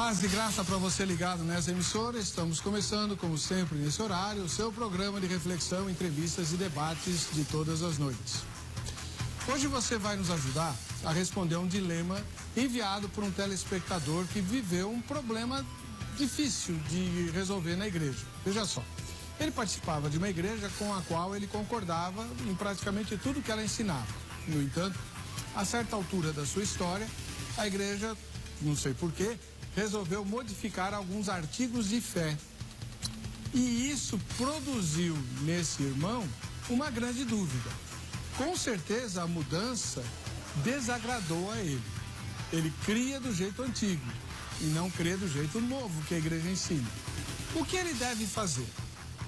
Paz e graça para você ligado nessa emissora. Estamos começando, como sempre, nesse horário, o seu programa de reflexão, entrevistas e debates de todas as noites. Hoje você vai nos ajudar a responder um dilema enviado por um telespectador que viveu um problema difícil de resolver na igreja. Veja só, ele participava de uma igreja com a qual ele concordava em praticamente tudo que ela ensinava. No entanto, a certa altura da sua história, a igreja, não sei porquê, resolveu modificar alguns artigos de fé. E isso produziu nesse irmão uma grande dúvida. Com certeza a mudança desagradou a ele. Ele cria do jeito antigo e não crê do jeito novo que a igreja ensina. O que ele deve fazer?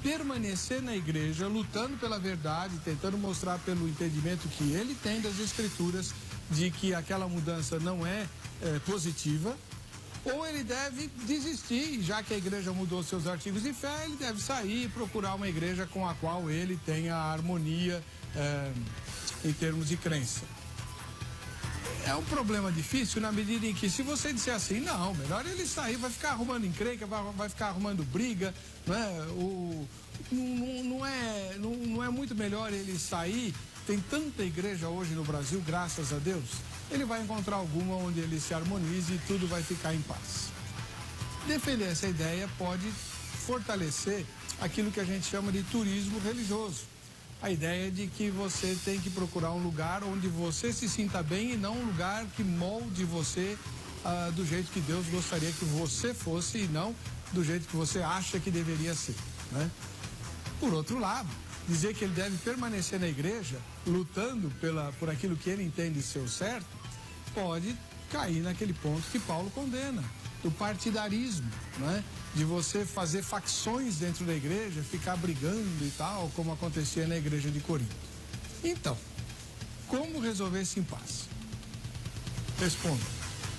Permanecer na igreja, lutando pela verdade, tentando mostrar pelo entendimento que ele tem das escrituras de que aquela mudança não é positiva, ou ele deve desistir, já que a igreja mudou seus artigos de fé, ele deve sair e procurar uma igreja com a qual ele tenha harmonia em termos de crença. É um problema difícil na medida em que, se você disser assim, não, melhor ele sair, vai ficar arrumando encrenca, vai ficar arrumando briga, não é muito melhor ele sair. Tem tanta igreja hoje no Brasil, graças a Deus, ele vai encontrar alguma onde ele se harmonize e tudo vai ficar em paz. Defender essa ideia pode fortalecer aquilo que a gente chama de turismo religioso. A ideia de que você tem que procurar um lugar onde você se sinta bem e não um lugar que molde você do jeito que Deus gostaria que você fosse e não do jeito que você acha que deveria ser, né? Por outro lado, dizer que ele deve permanecer na igreja, lutando por aquilo que ele entende ser o certo, pode cair naquele ponto que Paulo condena, do partidarismo, né? De você fazer facções dentro da igreja, ficar brigando e tal, como acontecia na igreja de Corinto. Então, como resolver esse impasse? Responda.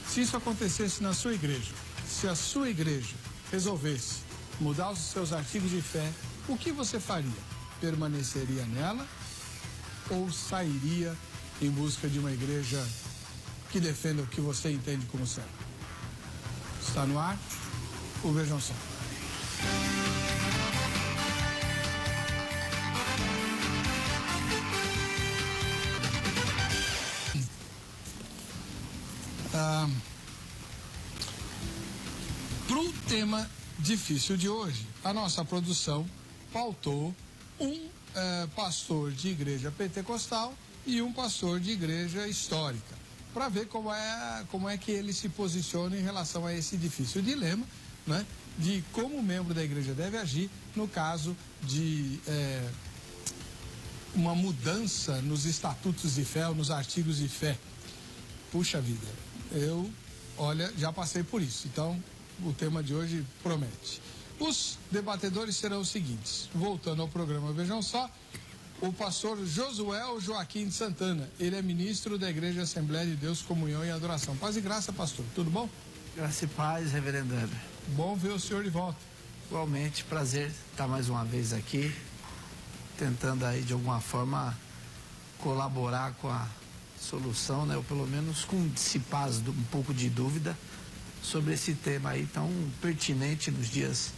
Se isso acontecesse na sua igreja, se a sua igreja resolvesse mudar os seus artigos de fé, o que você faria? Permaneceria nela ou sairia em busca de uma igreja que defenda o que você entende como certo? Está no ar o Vejam Só. Para o tema difícil de hoje, a nossa produção pautou um pastor de igreja pentecostal e um pastor de igreja histórica, para ver como é que ele se posiciona em relação a esse difícil dilema, né, de como o membro da igreja deve agir no caso de uma mudança nos estatutos de fé ou nos artigos de fé. Puxa vida, já passei por isso, então o tema de hoje promete. Os debatedores serão os seguintes: voltando ao programa Vejam Só, o pastor Josuel Joaquim de Santana. Ele é ministro da Igreja Assembleia de Deus, Comunhão e Adoração. Paz e graça, pastor. Tudo bom? Graça e paz, reverendando. Bom ver o senhor de volta. Igualmente, prazer estar mais uma vez aqui, tentando aí de alguma forma colaborar com a solução, né? Ou pelo menos com dissipar um pouco de dúvida sobre esse tema aí tão pertinente nos dias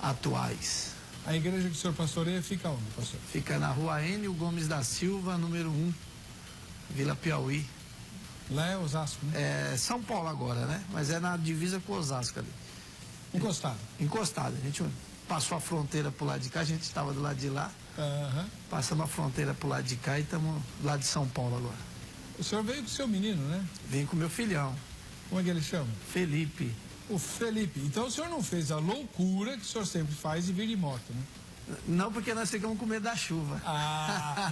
atuais. A igreja que o senhor pastoreia fica onde, pastor? Fica na rua Enio Gomes da Silva, número 1, Vila Piauí. Lá é Osasco, né? É São Paulo agora, né? Mas é na divisa com Osasco ali. Encostado? Encostado. A gente passou a fronteira pro lado de cá, a gente estava do lado de lá. Passamos a fronteira pro lado de cá e estamos do lado de São Paulo agora. O senhor veio com o seu menino, né? Vim com meu filhão. Como é que ele chama? Felipe. O Felipe. Então o senhor não fez a loucura que o senhor sempre faz de vir de moto, né? Não, porque nós ficamos com medo da chuva.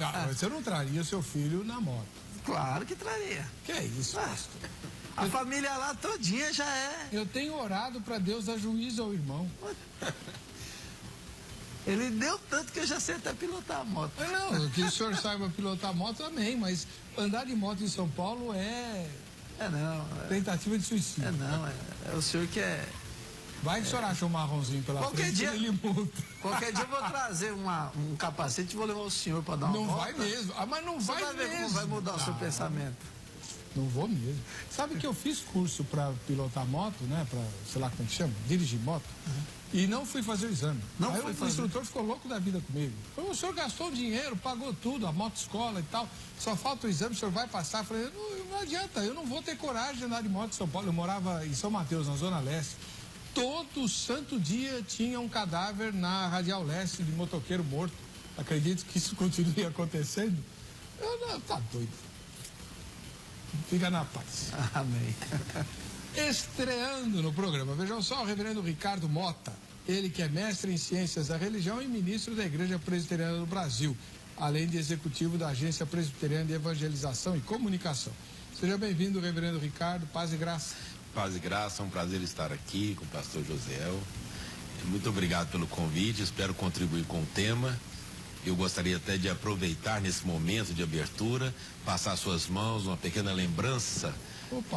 Não, você não traria seu filho na moto? Claro que traria. Que é isso, pastor? A família lá todinha já é. Eu tenho orado para Deus dar juízo ao irmão. Ele deu tanto que eu já sei até pilotar a moto. Não, que o senhor saiba pilotar a moto, amém, mas andar de moto em São Paulo tentativa de suicídio. É o senhor que é... Vai que o senhor acha um marronzinho pela frente, ele multa. Qualquer dia eu vou trazer um capacete e vou levar o senhor para dar uma volta. Não vai mesmo. Mas não vai mesmo. Ver como vai mudar o seu pensamento. Não vou mesmo. Sabe que eu fiz curso para pilotar moto, né? Para, sei lá como é que chama, dirigir moto. E não fui fazer o exame. Não Aí foi o fazer. instrutor ficou louco da vida comigo. Falou, o senhor gastou dinheiro, pagou tudo, a motoescola e tal. Só falta o exame, o senhor vai passar. Eu falei, não adianta, eu não vou ter coragem de andar de moto em São Paulo. Eu morava em São Mateus, na Zona Leste. Todo santo dia tinha um cadáver na Radial Leste de motoqueiro morto. Acredito que isso continue acontecendo. Tá doido. Fica na paz. Amém. Estreando no programa, vejam só, o reverendo Ricardo Mota, ele que é mestre em ciências da religião e ministro da Igreja Presbiteriana do Brasil, além de executivo da Agência Presbiteriana de Evangelização e Comunicação. Seja bem-vindo, reverendo Ricardo, paz e graça. Paz e graça, é um prazer estar aqui com o pastor Josiel. Muito obrigado pelo convite, espero contribuir com o tema. Eu gostaria até de aproveitar nesse momento de abertura, passar às suas mãos uma pequena lembrança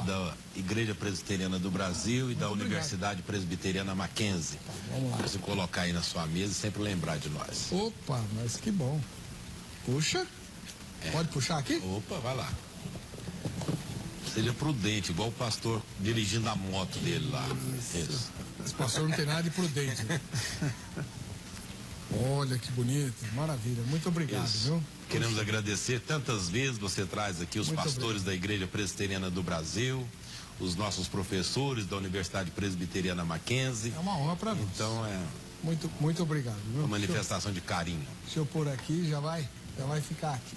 da Igreja Presbiteriana do Brasil e da Universidade Presbiteriana Mackenzie. Vamos lá. Você colocar aí na sua mesa e sempre lembrar de nós. Opa, mas que bom. Puxa. Pode puxar aqui? Opa, vai lá. Seja prudente, igual o pastor dirigindo a moto dele lá. Isso. Esse pastor não tem nada de prudente. Né? Olha que bonito, maravilha. Muito obrigado, Isso. viu? Queremos agradecer tantas vezes você traz aqui os Muito pastores obrigado. da Igreja Presbiteriana do Brasil, os nossos professores da Universidade Presbiteriana Mackenzie. É uma honra para nós. Então é Muito obrigado, viu? uma manifestação de carinho. Se eu pôr aqui, já vai ficar aqui.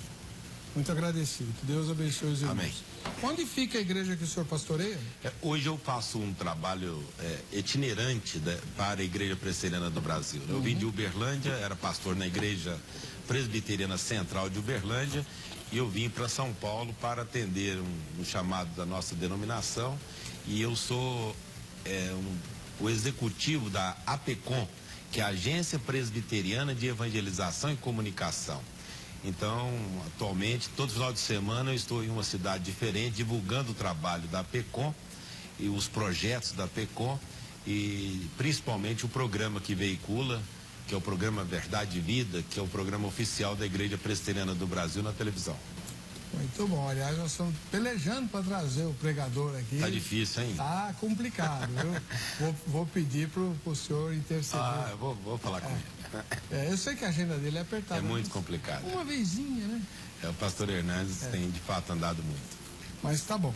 Muito agradecido. Que Deus abençoe os irmãos. Amém. Onde fica a igreja que o senhor pastoreia? Hoje eu faço um trabalho itinerante para a Igreja Presbiteriana do Brasil. Eu vim de Uberlândia, era pastor na Igreja Presbiteriana Central de Uberlândia, e eu vim para São Paulo para atender um chamado da nossa denominação, e eu sou o executivo da APECOM, que é a Agência Presbiteriana de Evangelização e Comunicação. Então, atualmente, todo final de semana eu estou em uma cidade diferente, divulgando o trabalho da APECOM e os projetos da APECOM e principalmente o programa que veicula, que é o programa Verdade e Vida, que é o programa oficial da Igreja Presbiteriana do Brasil na televisão. Muito bom. Aliás, nós estamos pelejando para trazer o pregador aqui. Tá difícil, hein? Tá complicado, viu? Vou pedir pro senhor interceder. Eu vou falar com ele. Eu sei que a agenda dele é apertada. É muito complicado. Uma vezinha, né? O pastor Hernandes tem de fato andado muito. Mas tá bom.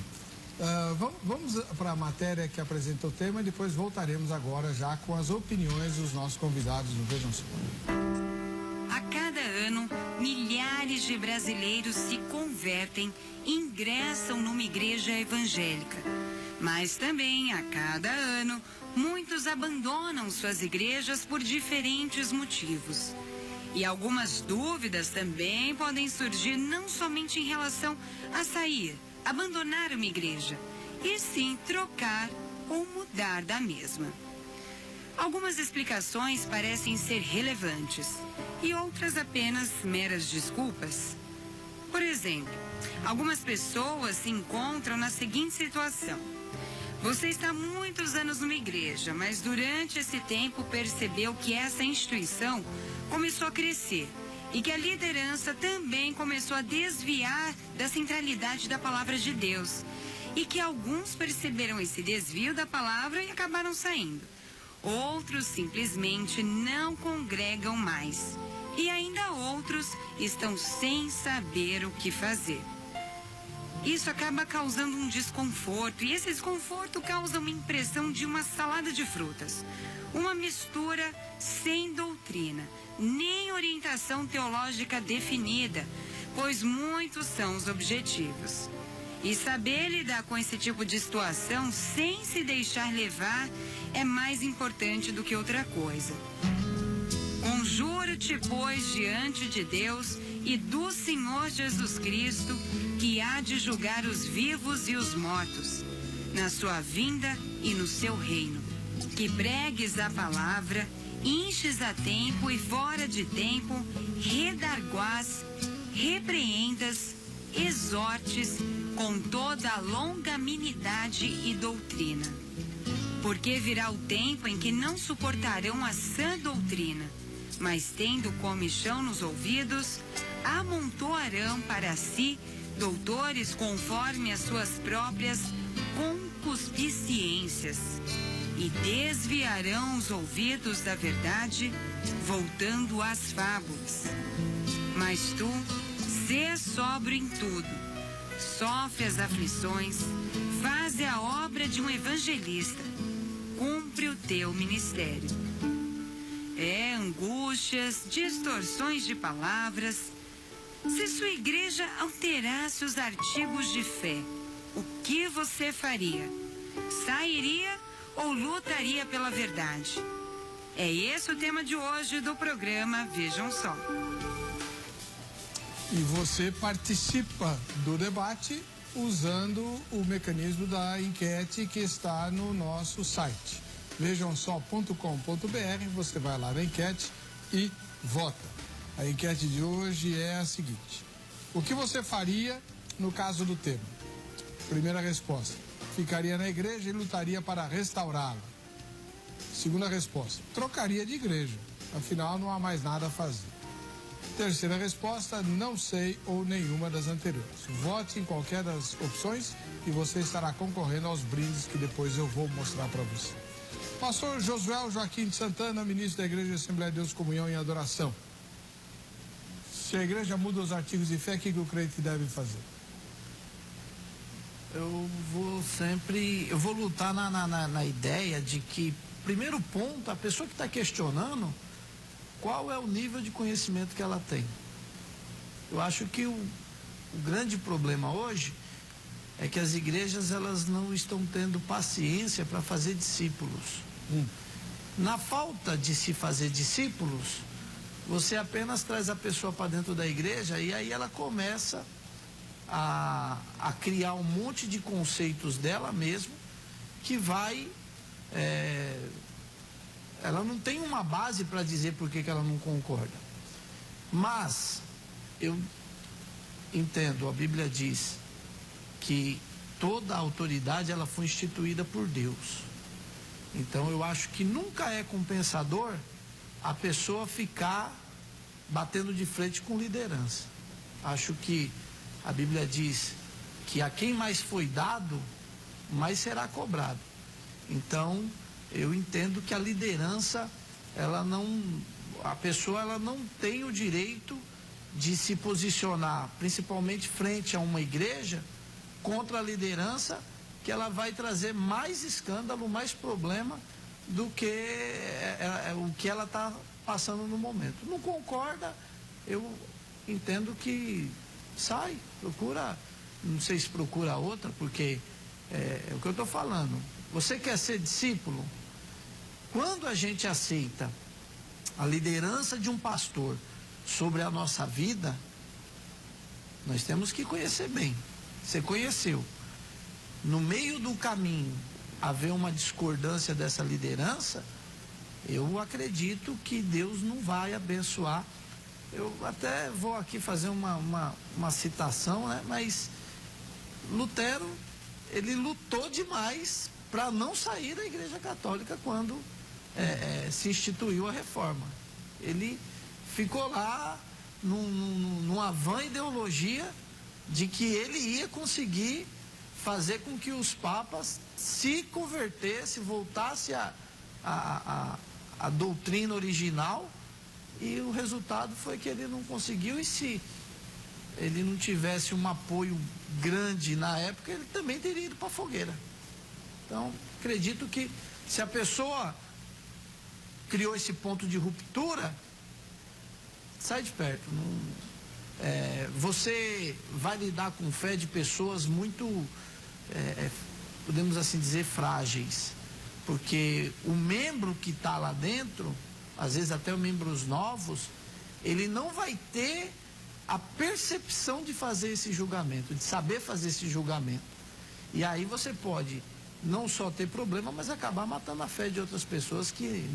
Vamos para a matéria que apresenta o tema e depois voltaremos agora já com as opiniões dos nossos convidados no Vejam Só. A cada ano, milhares de brasileiros se convertem e ingressam numa igreja evangélica. Mas também, a cada ano, muitos abandonam suas igrejas por diferentes motivos. E algumas dúvidas também podem surgir não somente em relação a sair, abandonar uma igreja, e sim trocar ou mudar da mesma. Algumas explicações parecem ser relevantes e outras apenas meras desculpas. Por exemplo, algumas pessoas se encontram na seguinte situação. Você está há muitos anos numa igreja, mas durante esse tempo percebeu que essa instituição começou a crescer e que a liderança também começou a desviar da centralidade da palavra de Deus e que alguns perceberam esse desvio da palavra e acabaram saindo. Outros simplesmente não congregam mais e ainda outros estão sem saber o que fazer. Isso acaba causando um desconforto e esse desconforto causa uma impressão de uma salada de frutas. Uma mistura sem doutrina, nem orientação teológica definida, pois muitos são os objetivos. E saber lidar com esse tipo de situação sem se deixar levar é mais importante do que outra coisa. Conjuro-te, pois, diante de Deus e do Senhor Jesus Cristo, que há de julgar os vivos e os mortos, na sua vinda e no seu reino. Que pregues a palavra, enches a tempo e fora de tempo, redarguás, repreendas, exortes com toda a longanimidade e doutrina. Porque virá o tempo em que não suportarão a sã doutrina, mas tendo comichão nos ouvidos, amontoarão para si doutores conforme as suas próprias concupiscências, e desviarão os ouvidos da verdade, voltando às fábulas. Mas tu, sê sóbrio em tudo, sofre as aflições, faze a obra de um evangelista, cumpre o teu ministério. Angústias, distorções de palavras. Se sua igreja alterasse os artigos de fé, o que você faria? Sairia ou lutaria pela verdade? É esse o tema de hoje do programa Vejam Só. E você participa do debate usando o mecanismo da enquete que está no nosso site. Vejamsó.com.br, você vai lá na enquete e vota. A enquete de hoje é a seguinte: o que você faria no caso do tema? Primeira resposta: ficaria na igreja e lutaria para restaurá-la. Segunda resposta: trocaria de igreja, afinal não há mais nada a fazer. Terceira resposta: não sei ou nenhuma das anteriores. Vote em qualquer das opções e você estará concorrendo aos brindes que depois eu vou mostrar para você. Pastor Josué Joaquim de Santana, ministro da Igreja Assembleia de Deus, Comunhão e Adoração. Se a igreja muda os artigos de fé, o que o crente deve fazer? Eu vou lutar na ideia de que, primeiro ponto, a pessoa que está questionando, qual é o nível de conhecimento que ela tem? Eu acho que o grande problema hoje é que as igrejas elas não estão tendo paciência para fazer discípulos. Na falta de se fazer discípulos, você apenas traz a pessoa para dentro da igreja e aí ela começa a criar um monte de conceitos dela mesma que vai... ela não tem uma base para dizer por que ela não concorda. Mas eu entendo, a Bíblia diz que toda a autoridade ela foi instituída por Deus. Então eu acho que nunca é compensador a pessoa ficar batendo de frente com liderança. Acho que a Bíblia diz que a quem mais foi dado, mais será cobrado. Então eu entendo que a liderança, a pessoa ela não tem o direito de se posicionar, principalmente frente a uma igreja, contra a liderança, que ela vai trazer mais escândalo, mais problema do que o que ela está passando no momento. Não concorda, eu entendo que sai, procura, não sei se procura outra, porque é o que eu estou falando. Você quer ser discípulo? Quando a gente aceita a liderança de um pastor sobre a nossa vida, nós temos que conhecer bem. Você conheceu. No meio do caminho, haver uma discordância dessa liderança, eu acredito que Deus não vai abençoar. Eu até vou aqui fazer uma citação, né? Mas Lutero, ele lutou demais para não sair da Igreja Católica quando se instituiu a reforma. Ele ficou lá numa vã ideologia de que ele ia conseguir fazer com que os papas se convertessem, voltassem à doutrina original, e o resultado foi que ele não conseguiu. E se ele não tivesse um apoio grande na época, ele também teria ido para a fogueira. Então, acredito que se a pessoa criou esse ponto de ruptura, sai de perto. Você vai lidar com fé de pessoas muito, podemos assim dizer, frágeis. Porque o membro que está lá dentro, às vezes até os membros novos, ele não vai ter a percepção de fazer esse julgamento, de saber fazer esse julgamento. E aí você pode não só ter problema, mas acabar matando a fé de outras pessoas que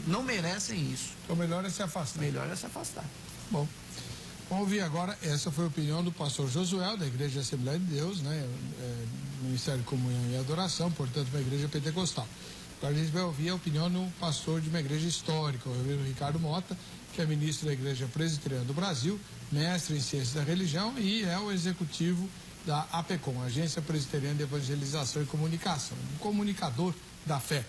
não merecem isso. Então melhor é se afastar. Melhor é se afastar. Bom, vamos ouvir agora, essa foi a opinião do pastor Josué, da Igreja Assembleia de Deus, né? Ministério de Comunhão e Adoração, portanto uma igreja pentecostal. Agora a gente vai ouvir a opinião do pastor de uma igreja histórica, o reverendo Ricardo Mota, que é ministro da Igreja Presbiteriana do Brasil, mestre em Ciências da Religião e é o executivo da APECOM, Agência Presbiteriana de Evangelização e Comunicação, um comunicador da fé.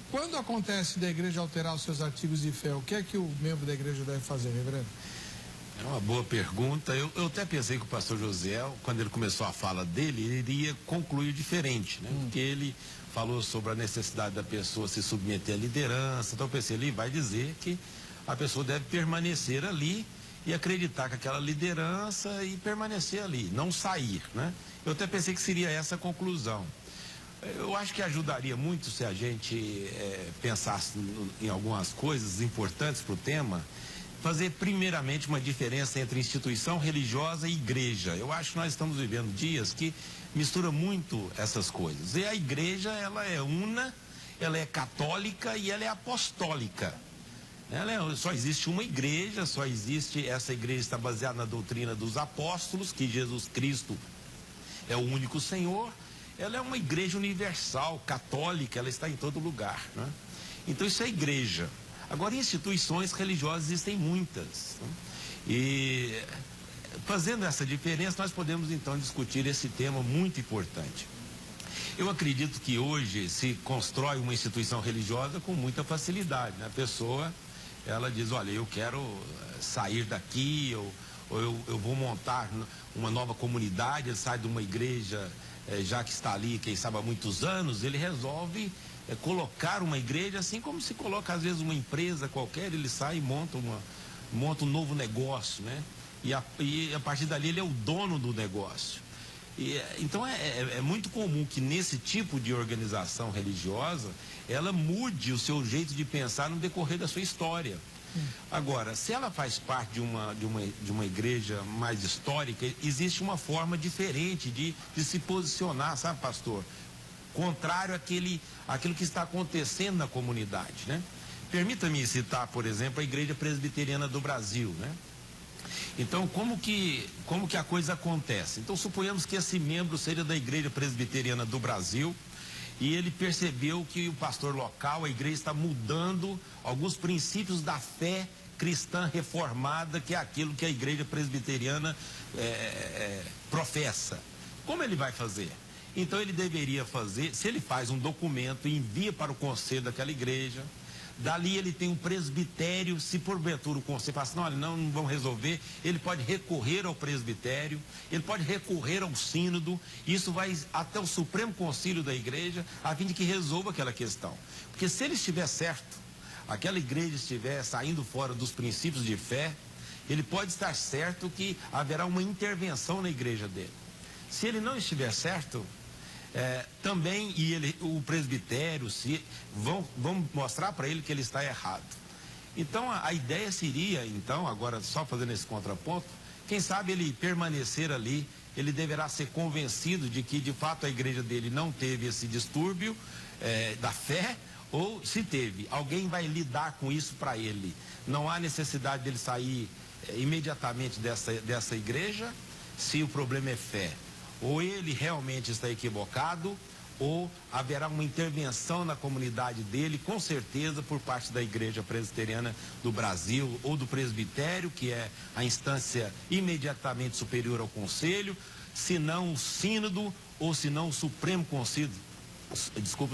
Quando acontece da igreja alterar os seus artigos de fé, o que é que o membro da igreja deve fazer, reverendo? É uma boa pergunta. Eu até pensei que o pastor Josiel, quando ele começou a fala dele, ele iria concluir diferente, né? Porque ele falou sobre a necessidade da pessoa se submeter à liderança. Então eu pensei, ele vai dizer que a pessoa deve permanecer ali e acreditar com aquela liderança e permanecer ali, não sair, né? Eu até pensei que seria essa a conclusão. Eu acho que ajudaria muito se a gente pensasse em algumas coisas importantes para o tema, fazer primeiramente uma diferença entre instituição religiosa e igreja. Eu acho que nós estamos vivendo dias que mistura muito essas coisas. E a igreja, ela é una, ela é católica e ela é apostólica. Só existe uma igreja, essa igreja está baseada na doutrina dos apóstolos, que Jesus Cristo é o único Senhor. Ela é uma igreja universal, católica, ela está em todo lugar, né? Então isso é igreja. Agora, instituições religiosas existem muitas, né? E fazendo essa diferença, nós podemos então discutir esse tema muito importante. Eu acredito que hoje se constrói uma instituição religiosa com muita facilidade, né? A pessoa, ela diz, olha, eu quero sair daqui, ou eu vou montar uma nova comunidade, ele sai de uma igreja já que está ali, quem sabe há muitos anos, ele resolve colocar uma igreja, assim como se coloca às vezes uma empresa qualquer, ele sai e monta um novo negócio, né? E a partir dali ele é o dono do negócio. Então é muito comum que nesse tipo de organização religiosa, ela mude o seu jeito de pensar no decorrer da sua história. Agora, se ela faz parte de uma igreja mais histórica, existe uma forma diferente de se posicionar, sabe, pastor? Contrário àquilo que está acontecendo na comunidade, né? Permita-me citar, por exemplo, a Igreja Presbiteriana do Brasil, né? Então, como que a coisa acontece? Então, suponhamos que esse membro seja da Igreja Presbiteriana do Brasil e ele percebeu que o pastor local, a igreja, está mudando alguns princípios da fé cristã reformada, que é aquilo que a Igreja Presbiteriana professa. Como ele vai fazer? Então, ele deveria fazer, se ele faz um documento e envia para o conselho daquela igreja, dali ele tem um presbitério, se porventura o conselho fala assim, olha, não vão resolver, ele pode recorrer ao presbitério, ele pode recorrer ao sínodo, isso vai até o Supremo Concílio da igreja, a fim de que resolva aquela questão. Porque se ele estiver certo, aquela igreja estiver saindo fora dos princípios de fé, ele pode estar certo que haverá uma intervenção na igreja dele. Se ele não estiver certo, também, o presbitério vão mostrar para ele que ele está errado. Então, a ideia seria, então, agora só fazendo esse contraponto, quem sabe ele permanecer ali, ele deverá ser convencido de que, de fato, a igreja dele não teve esse distúrbio da fé, ou se teve, alguém vai lidar com isso para ele. Não há necessidade dele sair imediatamente dessa igreja, se o problema é fé. Ou ele realmente está equivocado, ou haverá uma intervenção na comunidade dele, com certeza, por parte da Igreja Presbiteriana do Brasil, ou do presbitério, que é a instância imediatamente superior ao conselho, se não o sínodo, ou se não o Supremo Concílio,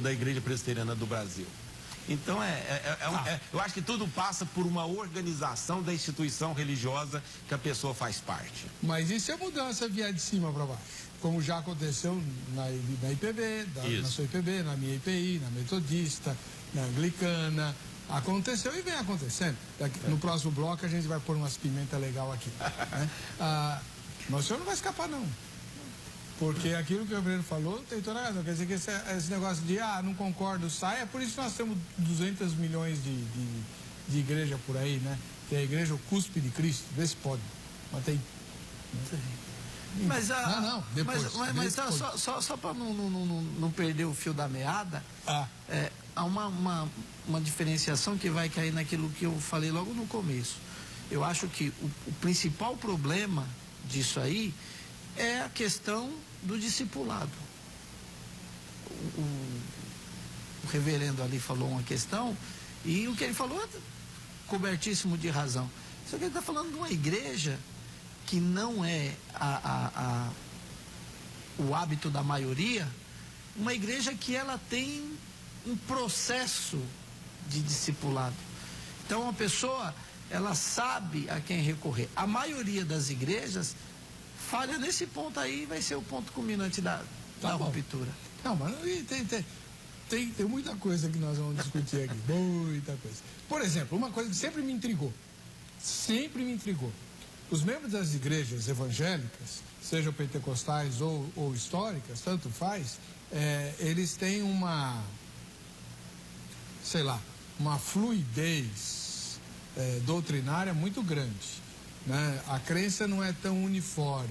da Igreja Presbiteriana do Brasil. Então, eu acho que tudo passa por uma organização da instituição religiosa que a pessoa faz parte. Mas e se a mudança vier de cima para baixo? Como já aconteceu na IPB, na sua IPB, na minha IPI, na Metodista, na Anglicana. Aconteceu e vem acontecendo. No próximo bloco a gente vai pôr umas pimentas legal aqui. Né? Mas o senhor não vai escapar, não. Porque aquilo que o Breno falou tem toda a razão. Quer dizer que esse negócio de, não concordo, sai. É por isso que nós temos 200 milhões de igreja por aí, né? Tem a igreja o cuspe de Cristo, vê se pode. Mas tem. Mas, depois. Mas só para não perder o fio da meada, há uma diferenciação que vai cair naquilo que eu falei logo no começo. Eu acho que o principal problema disso aí é a questão do discipulado. O reverendo ali falou uma questão, e o que ele falou é cobertíssimo de razão. Só que ele está falando de uma igreja que não é o hábito da maioria, uma igreja que ela tem um processo de discipulado. Então a pessoa, ela sabe a quem recorrer. A maioria das igrejas falha nesse ponto aí, vai ser o ponto culminante da ruptura. Não, mas tem muita coisa que nós vamos discutir aqui, muita coisa. Por exemplo, uma coisa que sempre me intrigou, os membros das igrejas evangélicas, sejam pentecostais ou históricas, tanto faz, eles têm uma fluidez doutrinária muito grande, né? A crença não é tão uniforme,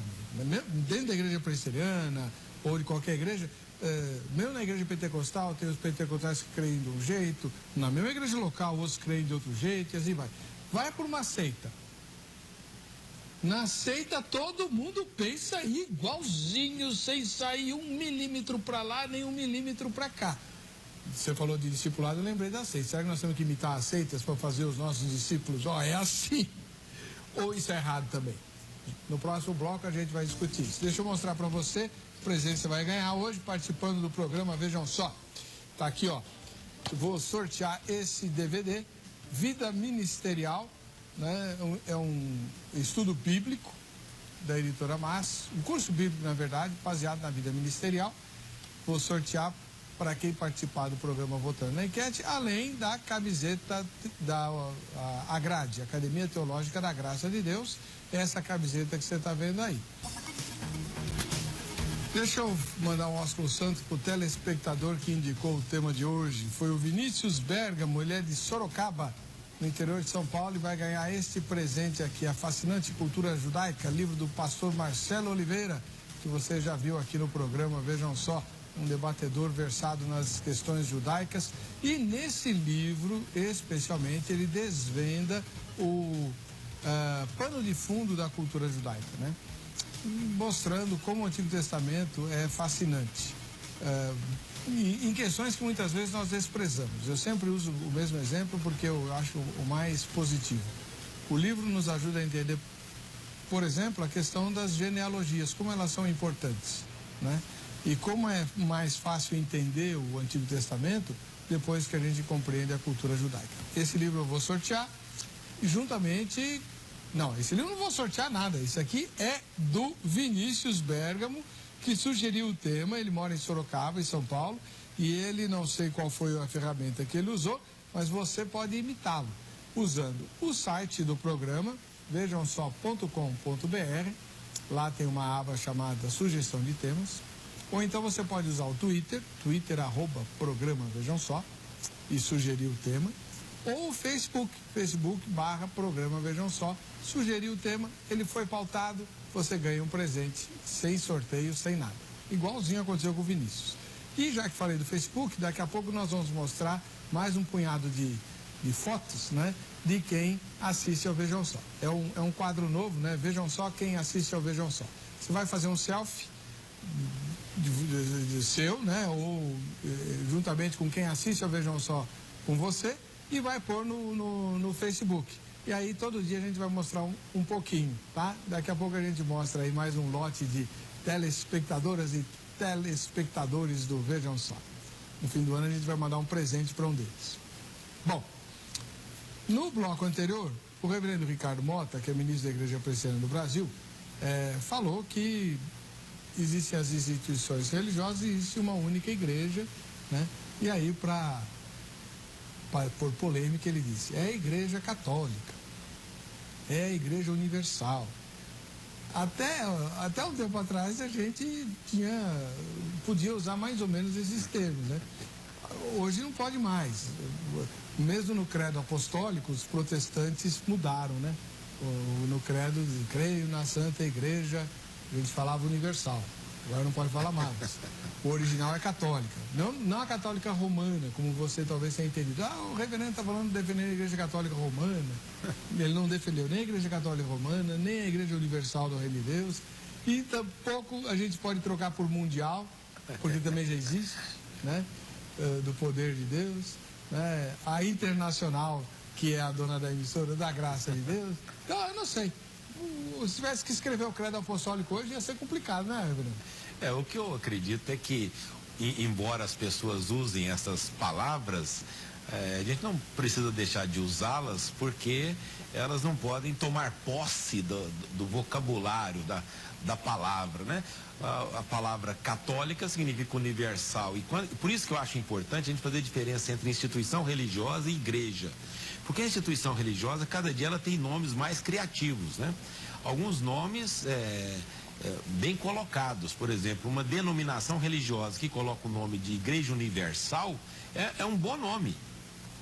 dentro da igreja presbiteriana ou de qualquer igreja. Mesmo na igreja pentecostal, tem os pentecostais que creem de um jeito, na mesma igreja local, outros creem de outro jeito, e assim vai. Vai por uma seita. Na seita, todo mundo pensa igualzinho, sem sair 1 milímetro para lá, nem 1 milímetro para cá. Você falou de discipulado, eu lembrei da seita. Será que nós temos que imitar as seitas para fazer os nossos discípulos? É assim. Ou isso é errado também? No próximo bloco a gente vai discutir isso. Deixa eu mostrar para você o presente que você vai ganhar hoje, participando do programa. Vejam só. Tá aqui, ó. Vou sortear esse DVD, Vida Ministerial, né? É um estudo bíblico da editora Mas, um curso bíblico, na verdade, baseado na vida ministerial. Vou sortear para quem participar do programa votando na enquete, além da camiseta da AGRADE, Academia Teológica da Graça de Deus, essa camiseta que você está vendo aí. Deixa eu mandar um ósculo santo para o telespectador que indicou o tema de hoje. Foi o Vinícius Bergamo, ele é de Sorocaba, no interior de São Paulo, e vai ganhar este presente aqui, A Fascinante Cultura Judaica, livro do pastor Marcelo Oliveira, que você já viu aqui no programa. Vejam só, um debatedor versado nas questões judaicas, e nesse livro, especialmente, ele desvenda o pano de fundo da cultura judaica, né? Mostrando como o Antigo Testamento é fascinante, em questões que muitas vezes nós desprezamos. Eu sempre uso o mesmo exemplo porque eu acho o mais positivo. O livro nos ajuda a entender, por exemplo, a questão das genealogias, como elas são importantes, né? E como é mais fácil entender o Antigo Testamento depois que a gente compreende a cultura judaica. Esse livro eu vou sortear, e juntamente... Não, esse livro eu não vou sortear nada. Isso aqui é do Vinícius Bergamo, que sugeriu o tema. Ele mora em Sorocaba, em São Paulo, e ele, não sei qual foi a ferramenta que ele usou, mas você pode imitá-lo usando o site do programa, vejam só.com.br. Lá tem uma aba chamada Sugestão de Temas. Ou então você pode usar o Twitter, @programa Vejam Só, e sugerir o tema. Ou o Facebook.com/programa Vejam Só, sugerir o tema, ele foi pautado, você ganha um presente, sem sorteio, sem nada. Igualzinho aconteceu com o Vinícius. E já que falei do Facebook, daqui a pouco nós vamos mostrar mais um punhado de fotos, né, de quem assiste ao Vejam Só. É um quadro novo, né? Vejam só quem assiste ao Vejam Só. Você vai fazer um selfie de seu, né, ou juntamente com quem assiste ao Vejam Só com você, e vai pôr no Facebook. E aí todo dia a gente vai mostrar um pouquinho, tá? Daqui a pouco a gente mostra aí mais um lote de telespectadoras e telespectadores do Vejam Só. No fim do ano a gente vai mandar um presente para um deles. Bom, no bloco anterior, o reverendo Ricardo Mota, que é ministro da Igreja Presbiteriana do Brasil, falou que existem as instituições religiosas e existe uma única igreja, né? E aí, por polêmica, ele disse: é a Igreja Católica, é a Igreja Universal. Até um tempo atrás a gente podia usar mais ou menos esses termos, né? Hoje não pode mais. Mesmo no credo apostólico, os protestantes mudaram, né? No credo, creio na Santa Igreja, a gente falava universal. Agora não pode falar mais. O original é católica. Não a católica romana, como você talvez tenha entendido. O reverendo está falando de defender a Igreja Católica Romana. Ele não defendeu nem a Igreja Católica Romana, nem a Igreja Universal do Reino de Deus. E tampouco a gente pode trocar por mundial, porque também já existe, né? do Poder de Deus, né? A Internacional, que é a dona da emissora, da Graça de Deus. Então, eu não sei. Se tivesse que escrever o credo apostólico hoje, ia ser complicado, né, Reverendo? O que eu acredito é que, embora as pessoas usem essas palavras, a gente não precisa deixar de usá-las, porque elas não podem tomar posse do vocabulário, da palavra, né? A palavra católica significa universal, e por isso que eu acho importante a gente fazer diferença entre instituição religiosa e igreja. Porque a instituição religiosa, cada dia ela tem nomes mais criativos, né? Alguns nomes bem colocados. Por exemplo, uma denominação religiosa que coloca o nome de Igreja Universal é um bom nome,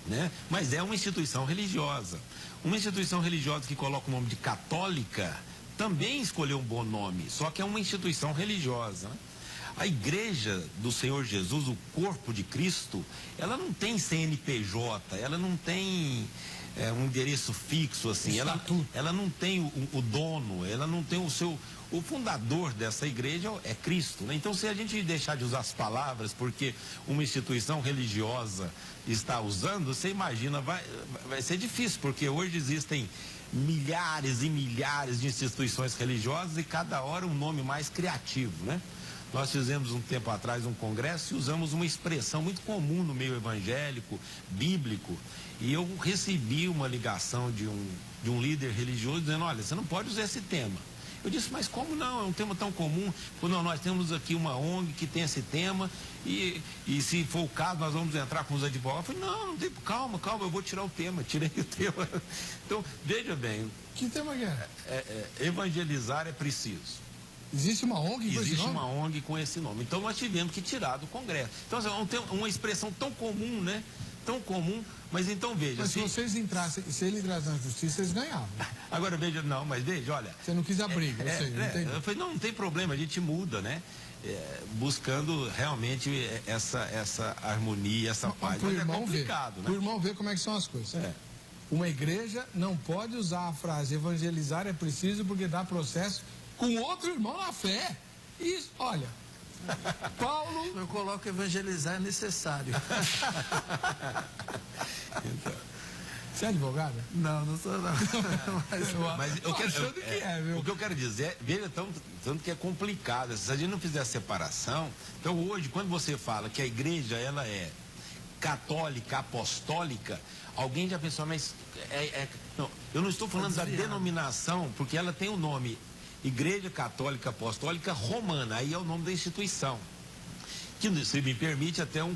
né? Mas é uma instituição religiosa. Uma instituição religiosa que coloca o nome de católica também escolheu um bom nome, só que é uma instituição religiosa, né? A igreja do Senhor Jesus, o corpo de Cristo, ela não tem CNPJ, ela não tem um endereço fixo, assim, ela não tem o dono, ela não tem o fundador dessa igreja é Cristo, né? Então, se a gente deixar de usar as palavras porque uma instituição religiosa está usando, você imagina, vai ser difícil, porque hoje existem milhares e milhares de instituições religiosas e cada hora um nome mais criativo, né? Nós fizemos um tempo atrás um congresso e usamos uma expressão muito comum no meio evangélico, bíblico, e eu recebi uma ligação de um líder religioso dizendo: olha, você não pode usar esse tema. Eu disse: mas como não? É um tema tão comum. Não, nós temos aqui uma ONG que tem esse tema e se for o caso nós vamos entrar com os advogados. Eu falei: não tem, calma, eu vou tirar o tema. Tirei o tema. Então, veja bem. Que tema que é? Evangelizar é preciso. Existe uma ONG com esse nome? Existe uma ONG com esse nome. Então nós tivemos que tirar do Congresso. Então é uma expressão tão comum, né? Tão comum, mas então veja. Mas se vocês entrassem, se ele entrasse na justiça, eles ganhavam. Agora veja, mas veja, olha. Você não quis a briga, eu sei, eu falei: não tem problema, a gente muda, né? Buscando realmente essa harmonia, essa paz. Mas é complicado, né? Para o irmão ver como é que são as coisas. Uma igreja não pode usar a frase evangelizar é preciso porque dá processo com outro irmão na fé. Isso, olha, Paulo... Eu coloco evangelizar é necessário. Então. Você é advogada? Não sou não. Mas eu quero, achando que viu? O que eu quero dizer, veja, tanto que é complicado. Se a gente não fizer a separação, então hoje, quando você fala que a igreja ela é católica, apostólica, alguém já pensou, mas não, eu não estou falando da denominação, porque ela tem o nome Igreja Católica Apostólica Romana, aí é o nome da instituição. Que, se me permite, até um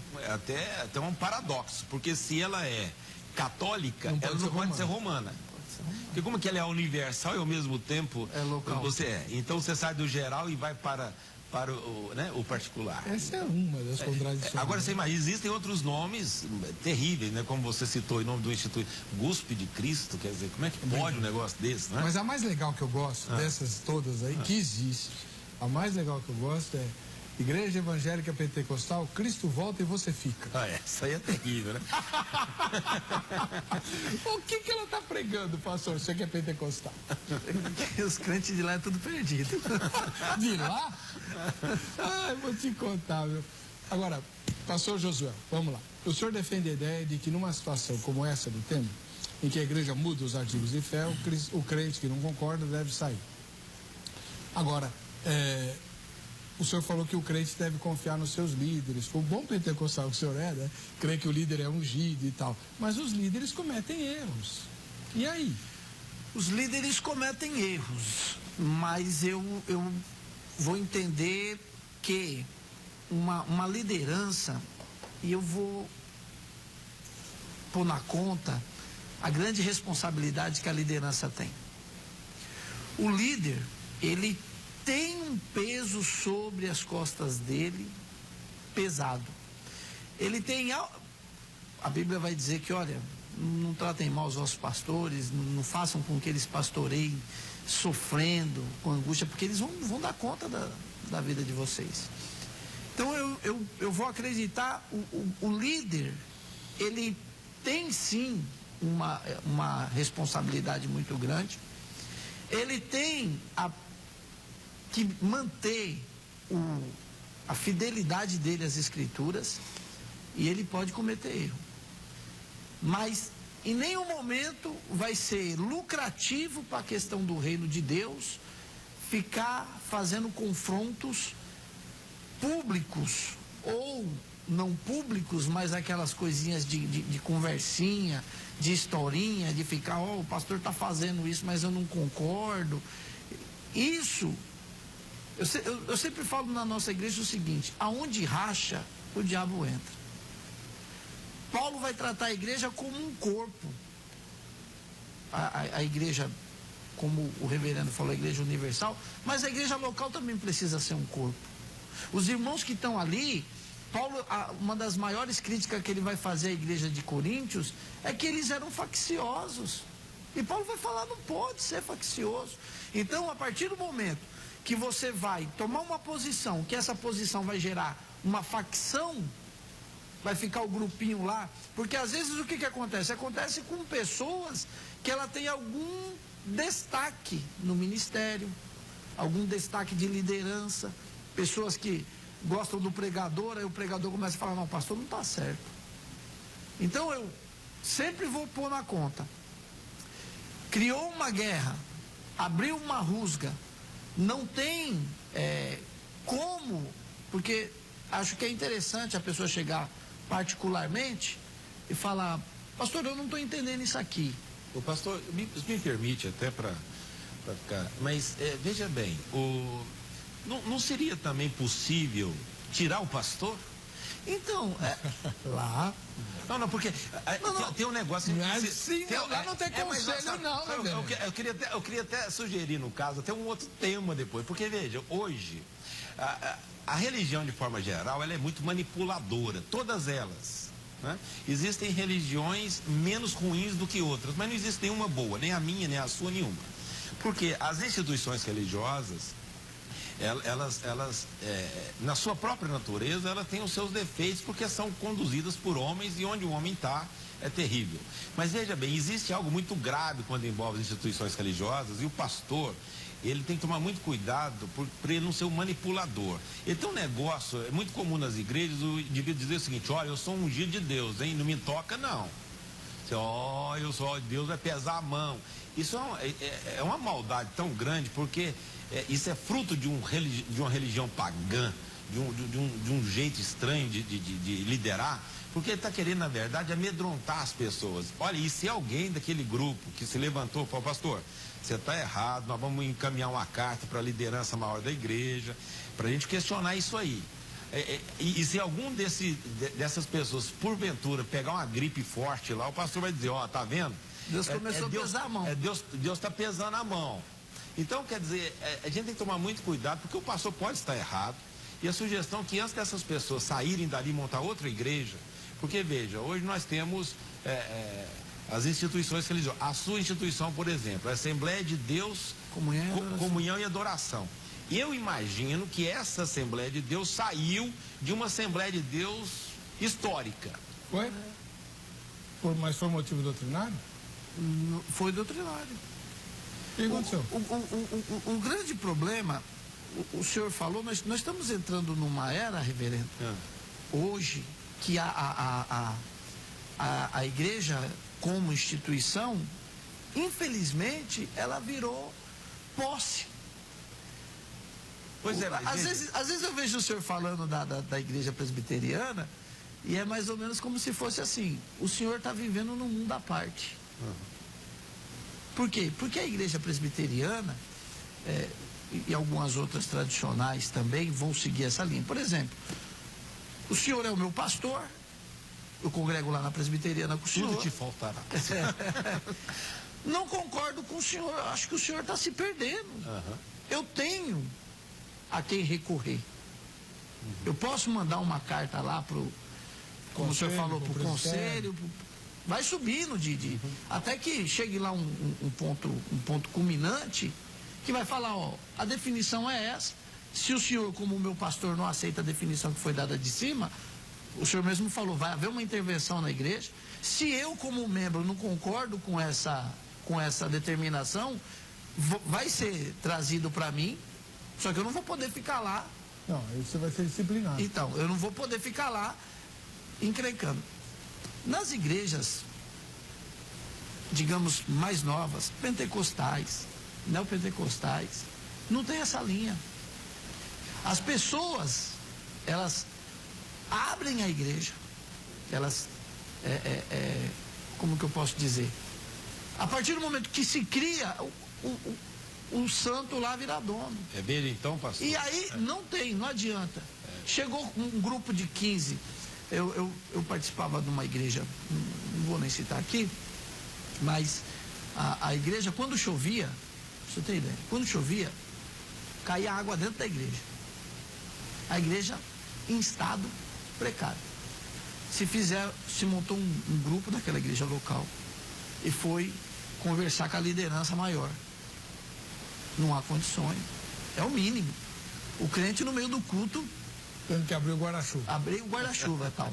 paradoxo, porque se ela é católica, ela não pode ser romana. Porque como que ela é universal e ao mesmo tempo é local. Então você sai do geral e vai para o particular. Essa é uma das contradições. Agora você imagina, existem outros nomes terríveis, né? Como você citou em nome do Instituto Guspe de Cristo, quer dizer, como é que pode um negócio desse, né? Mas a mais legal que eu gosto dessas todas aí, que existe, a mais legal que eu gosto é Igreja Evangélica Pentecostal, Cristo volta e você fica. Isso aí é terrível, né? O que ela está pregando, pastor? Você que é pentecostal? Os crentes de lá é tudo perdido. De lá? Vou te contar, viu? Agora, pastor Josué, vamos lá. O senhor defende a ideia de que numa situação como essa do tema, em que a igreja muda os artigos de fé, o crente que não concorda deve sair. Agora, o senhor falou que o crente deve confiar nos seus líderes. Foi um bom pentecostal que o senhor é, né? Crê que o líder é ungido e tal. Mas os líderes cometem erros. E aí? Os líderes cometem erros, mas eu vou entender que uma liderança, e eu vou pôr na conta a grande responsabilidade que a liderança tem. O líder, ele tem um peso sobre as costas dele pesado. Ele tem... A Bíblia vai dizer que, olha, não tratem mal os vossos pastores, não façam com que eles pastoreiem sofrendo, com angústia, porque eles vão dar conta da vida de vocês. Então eu vou acreditar, o líder, ele tem sim uma responsabilidade muito grande. Ele tem que manter a fidelidade dele às Escrituras. E ele pode cometer erro. Mas em nenhum momento vai ser lucrativo para a questão do reino de Deus ficar fazendo confrontos públicos ou não públicos, mas aquelas coisinhas de conversinha, de historinha, de ficar, ó, o pastor está fazendo isso, mas eu não concordo. Isso, eu sempre falo na nossa igreja o seguinte: aonde racha, o diabo entra. Paulo vai tratar a igreja como um corpo. A igreja, como o reverendo falou, a igreja universal, mas a igreja local também precisa ser um corpo. Os irmãos que estão ali, Paulo, uma das maiores críticas que ele vai fazer à igreja de Coríntios é que eles eram facciosos. E Paulo vai falar, não pode ser faccioso. Então, a partir do momento que você vai tomar uma posição, que essa posição vai gerar uma facção, vai ficar o grupinho lá, porque às vezes o que acontece? Acontece com pessoas que ela tem algum destaque no ministério, algum destaque de liderança, pessoas que gostam do pregador, aí o pregador começa a falar, não, pastor, não está certo. Então eu sempre vou pôr na conta. Criou uma guerra, abriu uma rusga, não tem como, porque acho que é interessante a pessoa chegar particularmente e falar, pastor, eu não estou entendendo isso aqui. O pastor, me permite até para ficar, mas veja bem, não seria também possível tirar o pastor? Então, Lá. Não, porque tem um negócio... Lá não tem conselho, não, né, velho? Eu queria até sugerir, no caso, até um outro tema depois, porque, veja, hoje, a religião, de forma geral, ela é muito manipuladora, todas elas, né? Existem religiões menos ruins do que outras, mas não existe nenhuma boa, nem a minha, nem a sua, nenhuma. Porque as instituições religiosas, elas na sua própria natureza, elas têm os seus defeitos, porque são conduzidas por homens, e onde o homem está é terrível. Mas veja bem, existe algo muito grave quando envolve as instituições religiosas, e o pastor, ele tem que tomar muito cuidado para ele não ser um manipulador. Ele tem um negócio, é muito comum nas igrejas, o indivíduo dizer o seguinte, olha, eu sou um ungido de Deus, hein? Não me toca, não. Ó, eu sou, Deus vai pesar a mão. Isso é uma maldade tão grande, porque isso é fruto de uma religião pagã, de um jeito estranho de liderar, porque ele está querendo, na verdade, amedrontar as pessoas. Olha, e se alguém daquele grupo que se levantou e falou, pastor, você está errado, nós vamos encaminhar uma carta para a liderança maior da igreja, para a gente questionar isso aí. E se algum dessas pessoas, porventura, pegar uma gripe forte lá, o pastor vai dizer, ó, tá vendo? Deus começou a pesar a mão. Deus está pesando a mão. Então, quer dizer, a gente tem que tomar muito cuidado, porque o pastor pode estar errado. E a sugestão é que antes dessas pessoas saírem dali e montar outra igreja, porque, veja, hoje nós temos as instituições religiosas. A sua instituição, por exemplo, a Assembleia de Deus, Comunhão e Adoração. Eu imagino que essa Assembleia de Deus saiu de uma Assembleia de Deus histórica. Foi? Mas foi motivo doutrinário? Foi doutrinário. O que aconteceu? O grande problema, o senhor falou, nós estamos entrando numa era, reverendo, hoje, que a igreja como instituição, infelizmente, ela virou posse. Pois é, às vezes eu vejo o senhor falando da igreja presbiteriana, e é mais ou menos como se fosse assim, o senhor está vivendo num mundo à parte. Por quê? Porque a igreja presbiteriana e algumas outras tradicionais também vão seguir essa linha. Por exemplo, o senhor é o meu pastor, eu congrego lá na presbiteriana com o senhor. Tudo te faltará. Não concordo com o senhor, acho que o senhor está se perdendo. Eu tenho a quem recorrer. Eu posso mandar uma carta lá como o senhor falou, para o conselho, vai subindo até que chegue lá um ponto culminante que vai falar, ó, a definição é essa. Se o senhor, como meu pastor, não aceita a definição que foi dada de cima, o senhor mesmo falou, vai haver uma intervenção na igreja. Se eu, como membro, não concordo com essa determinação, vai ser trazido para mim, só que eu não vou poder ficar lá. Não, aí você vai ser disciplinado. Então, eu não vou poder ficar lá encrencando. Nas igrejas, digamos, mais novas, pentecostais, neopentecostais, não tem essa linha. As pessoas, elas abrem a igreja, elas, como que eu posso dizer? A partir do momento que se cria, o santo lá vira dono. É mesmo então, pastor? E aí não adianta. Chegou um grupo de 15, eu participava de uma igreja, não vou nem citar aqui, mas a igreja, quando chovia, você tem ideia, quando chovia, caía água dentro da igreja. A igreja em estado precário. Se montou um grupo daquela igreja local e foi conversar com a liderança maior. Não há condições. É o mínimo. O crente no meio do culto tendo que abrir o guarda-chuva. Abrir o guarda-chuva e tal.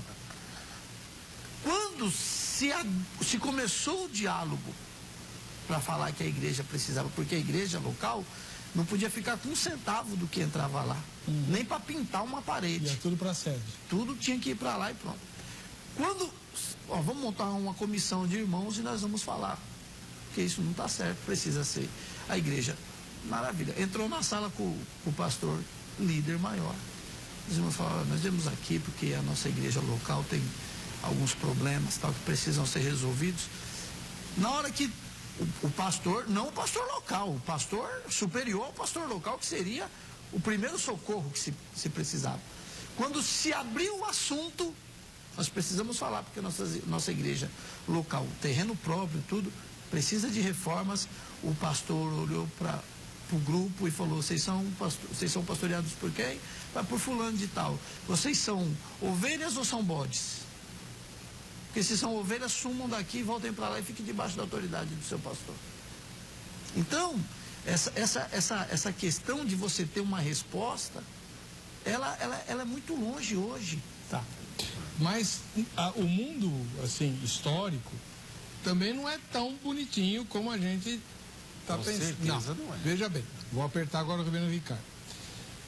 Quando se começou o diálogo para falar que a igreja precisava, porque a igreja local não podia ficar com um centavo do que entrava lá, nem para pintar uma parede. Ia tudo para a sede. Tudo tinha que ir para lá e pronto. Quando, vamos montar uma comissão de irmãos e nós vamos falar, porque isso não está certo, precisa ser. A igreja, maravilha, entrou na sala com o pastor líder maior. Os irmãos falaram, nós viemos aqui porque a nossa igreja local tem alguns problemas tal, que precisam ser resolvidos. Na hora que o pastor, não o pastor local, o pastor superior ao pastor local, que seria o primeiro socorro que se precisava. Quando se abriu o assunto, nós precisamos falar, porque nossa igreja local, terreno próprio, tudo, precisa de reformas. O pastor olhou para o grupo e falou, vocês são pastoreados por quem? Por fulano de tal. Vocês são ovelhas ou são bodes? Porque se são ovelhas, sumam daqui, voltem para lá e fiquem debaixo da autoridade do seu pastor. Então, essa questão de você ter uma resposta, ela é muito longe hoje. Tá. Mas o mundo, assim, histórico, também não é tão bonitinho como a gente está pensando. Não é. Veja bem, vou apertar agora o reverendo Ricardo.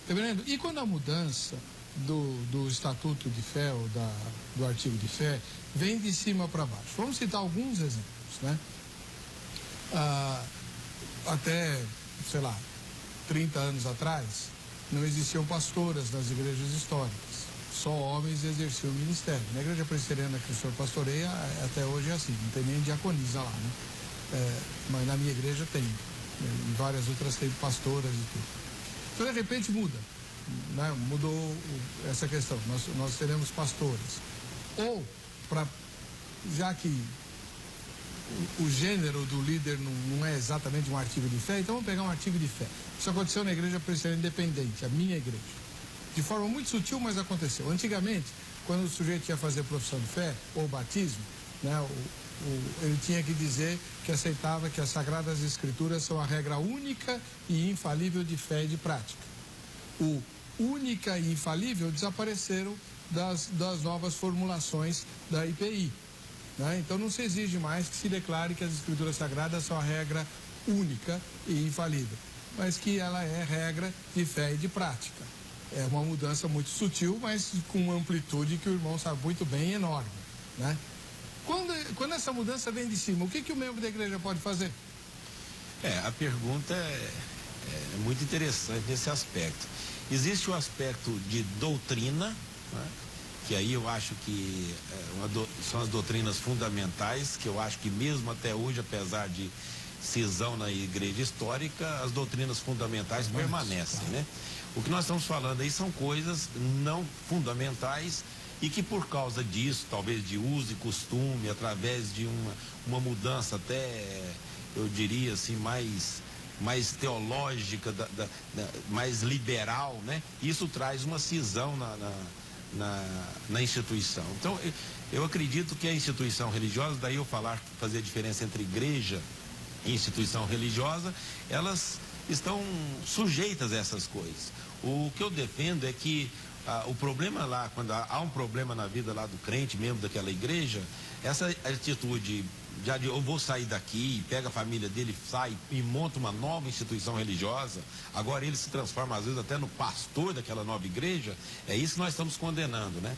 Reverendo, e quando a mudança do Estatuto de Fé, ou do artigo de fé, vem de cima para baixo? Vamos citar alguns exemplos, né? Até, sei lá, 30 anos atrás, não existiam pastoras nas igrejas históricas. Só homens exerciam o ministério. Na igreja presbiteriana que o senhor pastoreia, até hoje é assim, não tem nem diaconisa lá, né? Mas na minha igreja tem. Em várias outras tem pastoras e tudo. Então, de repente, muda. Né? Mudou essa questão. Nós teremos pastoras. Ou, já que o gênero do líder não é exatamente um artigo de fé, então vamos pegar um artigo de fé. Isso aconteceu na igreja presbiteriana independente, a minha igreja. De forma muito sutil, mas aconteceu. Antigamente, quando o sujeito ia fazer profissão de fé, ou batismo, né, ele tinha que dizer que aceitava que as Sagradas Escrituras são a regra única e infalível de fé e de prática. O única e infalível desapareceram das novas formulações da IPI. Né? Então não se exige mais que se declare que as Escrituras Sagradas são a regra única e infalível, mas que ela é regra de fé e de prática. É uma mudança muito sutil, mas com uma amplitude que o irmão sabe muito bem, enorme. Né? Quando essa mudança vem de cima, o que o membro da igreja pode fazer? A pergunta é muito interessante nesse aspecto. Existe o aspecto de doutrina, né? Que aí eu acho que são as doutrinas fundamentais, que eu acho que mesmo até hoje, apesar de cisão na igreja histórica, as doutrinas fundamentais permanecem, né? O que nós estamos falando aí são coisas não fundamentais e que por causa disso, talvez de uso e costume, através de uma mudança até, eu diria assim, mais teológica, mais liberal, né? Isso traz uma cisão na instituição. Então, eu acredito que a instituição religiosa, daí eu fazer a diferença entre igreja e instituição religiosa, elas estão sujeitas a essas coisas. O que eu defendo é que o problema lá, quando há um problema na vida lá do crente, membro daquela igreja, essa atitude de eu vou sair daqui, pega a família dele, sai e monta uma nova instituição religiosa, agora ele se transforma às vezes até no pastor daquela nova igreja, é isso que nós estamos condenando, né?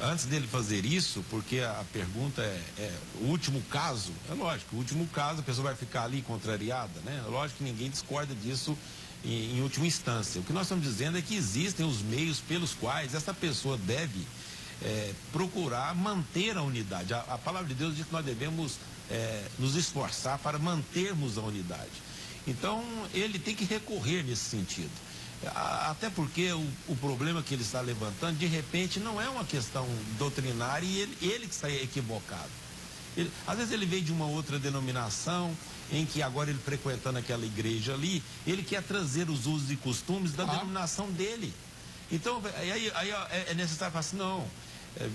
antes dele fazer isso, porque a pergunta é o último caso, é lógico, o último caso a pessoa vai ficar ali contrariada, né? É lógico que ninguém discorda disso em última instância. O que nós estamos dizendo é que existem os meios pelos quais essa pessoa deve procurar manter a unidade. A palavra de Deus diz que nós devemos nos esforçar para mantermos a unidade. Então, ele tem que recorrer nesse sentido. Até porque o problema que ele está levantando, de repente, não é uma questão doutrinária e ele que está equivocado. Às vezes ele veio de uma outra denominação, em que agora ele frequentando aquela igreja ali, ele quer trazer os usos e costumes da denominação dele. Então, aí é necessário falar assim, não,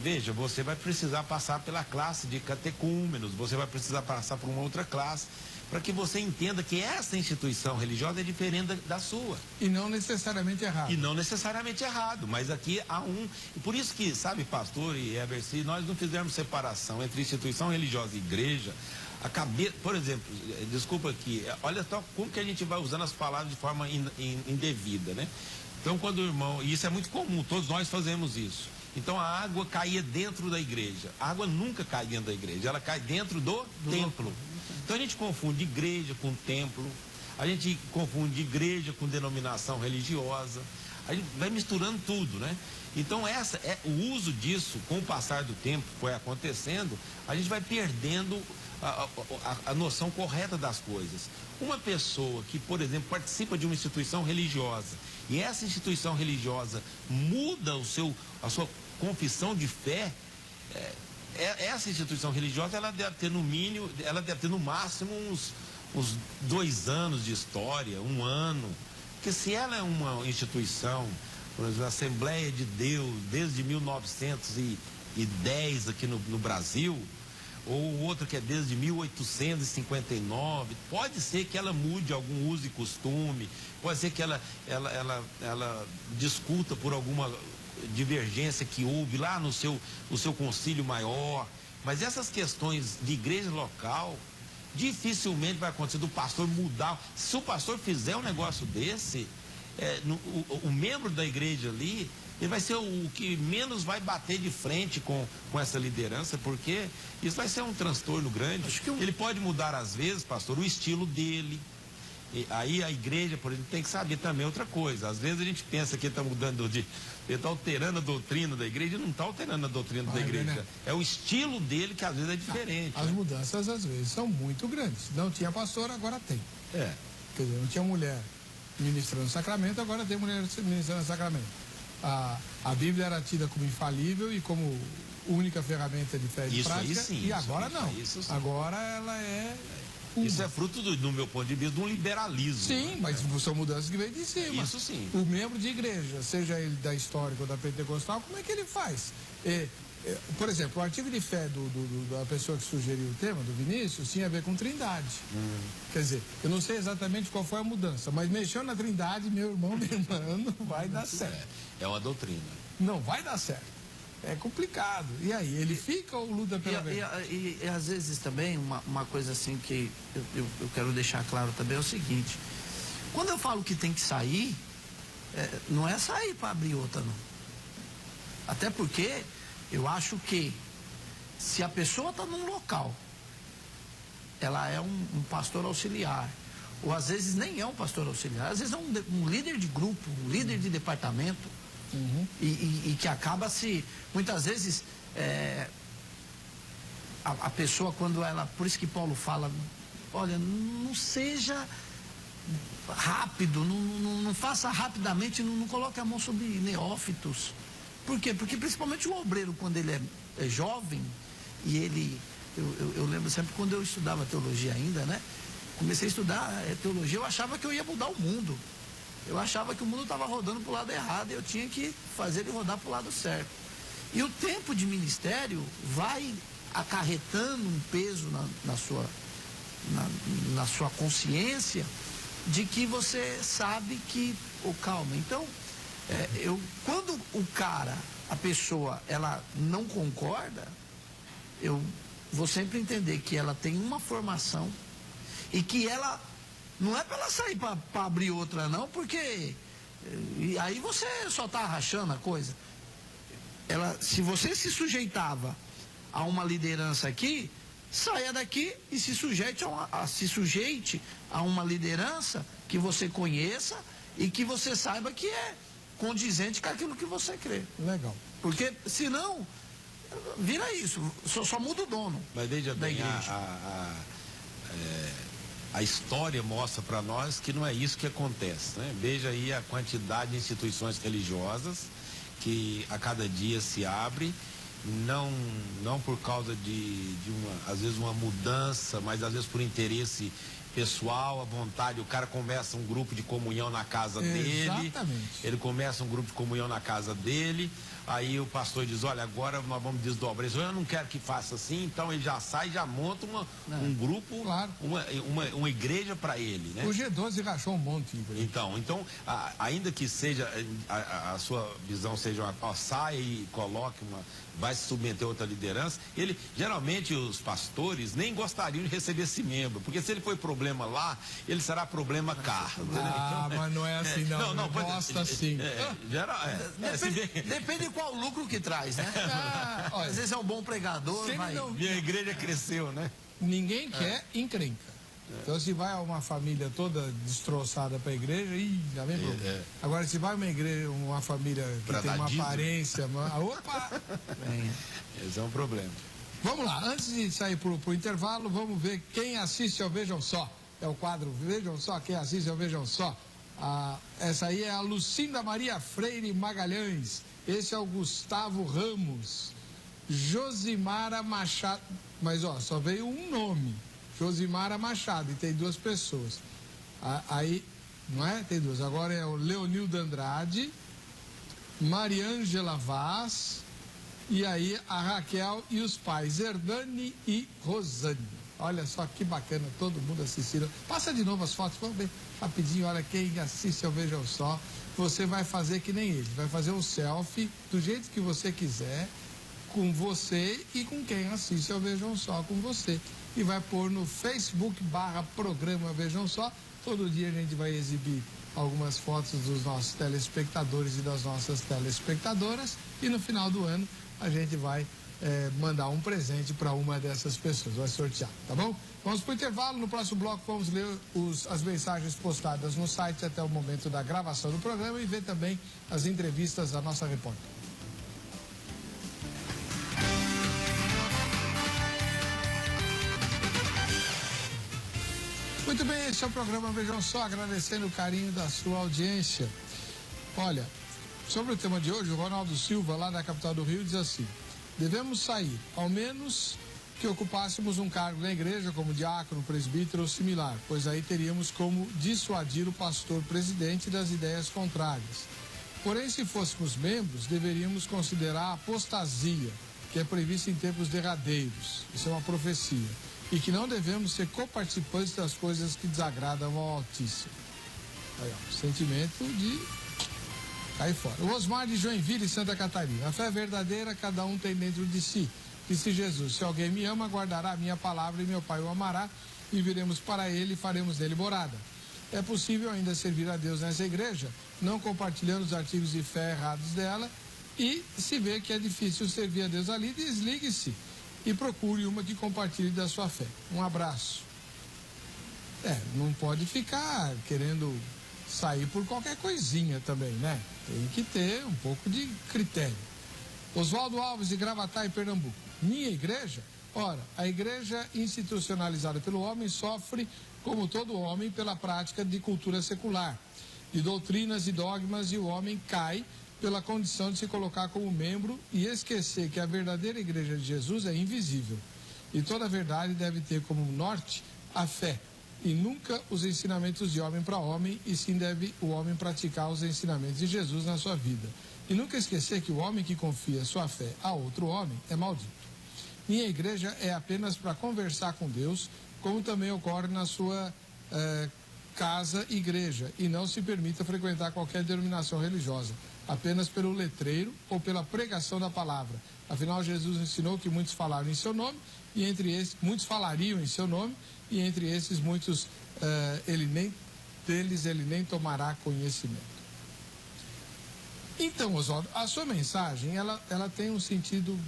veja, você vai precisar passar pela classe de catecúmenos, você vai precisar passar por uma outra classe, para que você entenda que essa instituição religiosa é diferente da sua. E não necessariamente errado. E não necessariamente errado, mas aqui há e por isso que, sabe, pastor e Heber, se nós não fizermos separação entre instituição religiosa e igreja, por exemplo, desculpa aqui, olha só como que a gente vai usando as palavras de forma indevida, né? Então, quando o irmão, e isso é muito comum, todos nós fazemos isso. Então, a água caía dentro da igreja. A água nunca cai dentro da igreja, ela cai dentro do templo. Então, a gente confunde igreja com templo, a gente confunde igreja com denominação religiosa, a gente vai misturando tudo, né? Então, o uso disso, com o passar do tempo, foi acontecendo, a gente vai perdendo a noção correta das coisas. Uma pessoa que, por exemplo, participa de uma instituição religiosa e essa instituição religiosa muda a sua confissão de fé, essa instituição religiosa, ela deve ter no máximo uns 2 anos de história, 1 ano, porque se ela é uma instituição, por exemplo, a Assembleia de Deus, desde 1910 aqui no Brasil, ou outra que é desde 1859, pode ser que ela mude algum uso e costume, pode ser que ela discuta por alguma divergência que houve lá no seu concílio maior, mas essas questões de igreja local, dificilmente vai acontecer do pastor mudar. Se o pastor fizer um negócio desse, o membro da igreja ali, ele vai ser o que menos vai bater de frente com essa liderança, porque isso vai ser um transtorno grande. Ele pode mudar, às vezes, pastor, o estilo dele. E aí a igreja, por exemplo, tem que saber também outra coisa. Às vezes a gente pensa que ele está mudando ele está alterando a doutrina da igreja, e não está alterando a doutrina da igreja. Né? É o estilo dele que às vezes é diferente. As mudanças, às vezes, são muito grandes. Não tinha pastor, agora tem. Quer dizer, não tinha mulher ministrando sacramento, agora tem mulher ministrando sacramento. A Bíblia era tida como infalível e como única ferramenta de fé e de prática, e agora não. Agora ela é... Isso é fruto, do meu ponto de vista, de um liberalismo. Sim, né? Mas são mudanças que vêm de cima. Isso sim. O membro de igreja, seja ele da histórica ou da pentecostal, como é que ele faz? Por exemplo, o artigo de fé da pessoa que sugeriu o tema, do Vinícius, tinha a ver com Trindade. Quer dizer, eu não sei exatamente qual foi a mudança, mas mexeu na Trindade, meu irmão, minha irmã, não vai dar certo. É uma doutrina. Não vai dar certo. É complicado. E aí, ele fica ou luta pela verdade? E às vezes também, uma coisa assim que eu quero deixar claro também é o seguinte: quando eu falo que tem que sair, não é sair para abrir outra, não. Até porque eu acho que se a pessoa está num local, ela é um pastor auxiliar, ou às vezes nem é um pastor auxiliar, às vezes é um líder de grupo, um líder de departamento, e que acaba muitas vezes, a pessoa, quando ela, por isso que Paulo fala, olha, não seja rápido, não faça rapidamente, não coloque a mão sobre neófitos. Por quê? Porque principalmente o obreiro, quando ele é jovem, e eu lembro sempre quando eu estudava teologia ainda, né? Comecei a estudar teologia, eu achava que eu ia mudar o mundo. Eu achava que o mundo estava rodando para o lado errado e eu tinha que fazer ele rodar para o lado certo. E o tempo de ministério vai acarretando um peso na sua consciência de que você sabe que... calma, então... quando a pessoa, ela não concorda, eu vou sempre entender que ela tem uma formação e que ela, não é para ela sair para abrir outra não, porque e aí você só está rachando a coisa. se você se sujeitava a uma liderança aqui, saia daqui e se sujeite a uma liderança que você conheça e que você saiba que é condizente com aquilo que você crê. Legal. Porque senão vira isso, só muda o dono. Mas veja da bem, igreja. a história mostra para nós que não é isso que acontece, né? Veja aí a quantidade de instituições religiosas que a cada dia se abre, não por causa de às vezes uma mudança, mas às vezes por interesse pessoal, à vontade. O cara começa um grupo de comunhão na casa dele. Ele começa um grupo de comunhão na casa dele. Aí o pastor diz, olha, agora nós vamos desdobrar isso. Eu não quero que faça assim. Então ele já sai, já monta um grupo, claro, uma igreja para ele, né? O G12 rachou um monte. Então ainda que seja a sua visão seja uma saia e coloque vai se submeter a outra liderança, geralmente os pastores nem gostariam de receber esse membro, porque se ele foi problema lá, ele será problema cá. Mas não é assim não gosta assim. Depende de qual lucro que traz, né? Às vezes é um bom pregador, minha igreja cresceu, né? Ninguém quer encrenca. Então, se vai uma família toda destroçada para a igreja, já vem problema. Agora, se vai uma família que tem uma aparência... Opa! Esse é um problema. Vamos lá, antes de sair para o intervalo, vamos ver quem assiste ao Vejam Só. É o quadro Vejam Só, quem assiste ao Vejam Só. Essa aí é a Lucinda Maria Freire Magalhães. Esse é o Gustavo Ramos. Josimara Machado... Mas, só veio um nome. Josimara Machado, e tem 2 pessoas. Aí, não é? Tem 2. Agora é o Leonildo Andrade, Mariângela Vaz, e aí a Raquel e os pais, Hernani e Rosane. Olha só que bacana, todo mundo assistindo. Passa de novo as fotos, vamos ver rapidinho. Olha, quem assiste ao Vejam Só, você vai fazer que nem ele. Vai fazer um selfie do jeito que você quiser, com você e com quem assiste ao Vejam Só com você. E vai pôr no Facebook/programa Vejam Só. Todo dia a gente vai exibir algumas fotos dos nossos telespectadores e das nossas telespectadoras. E no final do ano a gente vai mandar um presente para uma dessas pessoas. Vai sortear, tá bom? Vamos para o intervalo. No próximo bloco vamos ler as mensagens postadas no site até o momento da gravação do programa e ver também as entrevistas da nossa repórter. Muito bem, esse é o programa Vejam Só, agradecendo o carinho da sua audiência. Olha, sobre o tema de hoje, o Ronaldo Silva, lá da capital do Rio, diz assim: devemos sair, ao menos que ocupássemos um cargo na igreja, como diácono, presbítero ou similar, pois aí teríamos como dissuadir o pastor presidente das ideias contrárias. Porém, se fôssemos membros, deveríamos considerar a apostasia, que é prevista em tempos derradeiros. Isso é uma profecia. E que não devemos ser coparticipantes das coisas que desagradam ao Altíssimo. Aí, sentimento de cair fora. O Osmar de Joinville, Santa Catarina. A fé verdadeira cada um tem dentro de si. Disse Jesus: se alguém me ama, guardará a minha palavra e meu Pai o amará, e viremos para ele e faremos dele morada. É possível ainda servir a Deus nessa igreja, não compartilhando os artigos de fé errados dela, e se vê que é difícil servir a Deus ali, desligue-se e procure uma que compartilhe da sua fé. Um abraço. Não pode ficar querendo sair por qualquer coisinha também, né? Tem que ter um pouco de critério. Oswaldo Alves, de Gravataí, Pernambuco. Minha igreja? Ora, a igreja institucionalizada pelo homem sofre, como todo homem, pela prática de cultura secular, de doutrinas e dogmas, e o homem cai pela condição de se colocar como membro e esquecer que a verdadeira igreja de Jesus é invisível. E toda a verdade deve ter como norte a fé, e nunca os ensinamentos de homem para homem, e sim deve o homem praticar os ensinamentos de Jesus na sua vida. E nunca esquecer que o homem que confia sua fé a outro homem é maldito. Minha igreja é apenas para conversar com Deus, como também ocorre na sua casa, igreja, e não se permita frequentar qualquer denominação religiosa, apenas pelo letreiro ou pela pregação da palavra. Afinal, Jesus ensinou que muitos falaram em seu nome, e entre esses, muitos falariam em seu nome, e entre esses muitos, ele nem tomará conhecimento. Então, Oswaldo, a sua mensagem, ela tem um sentido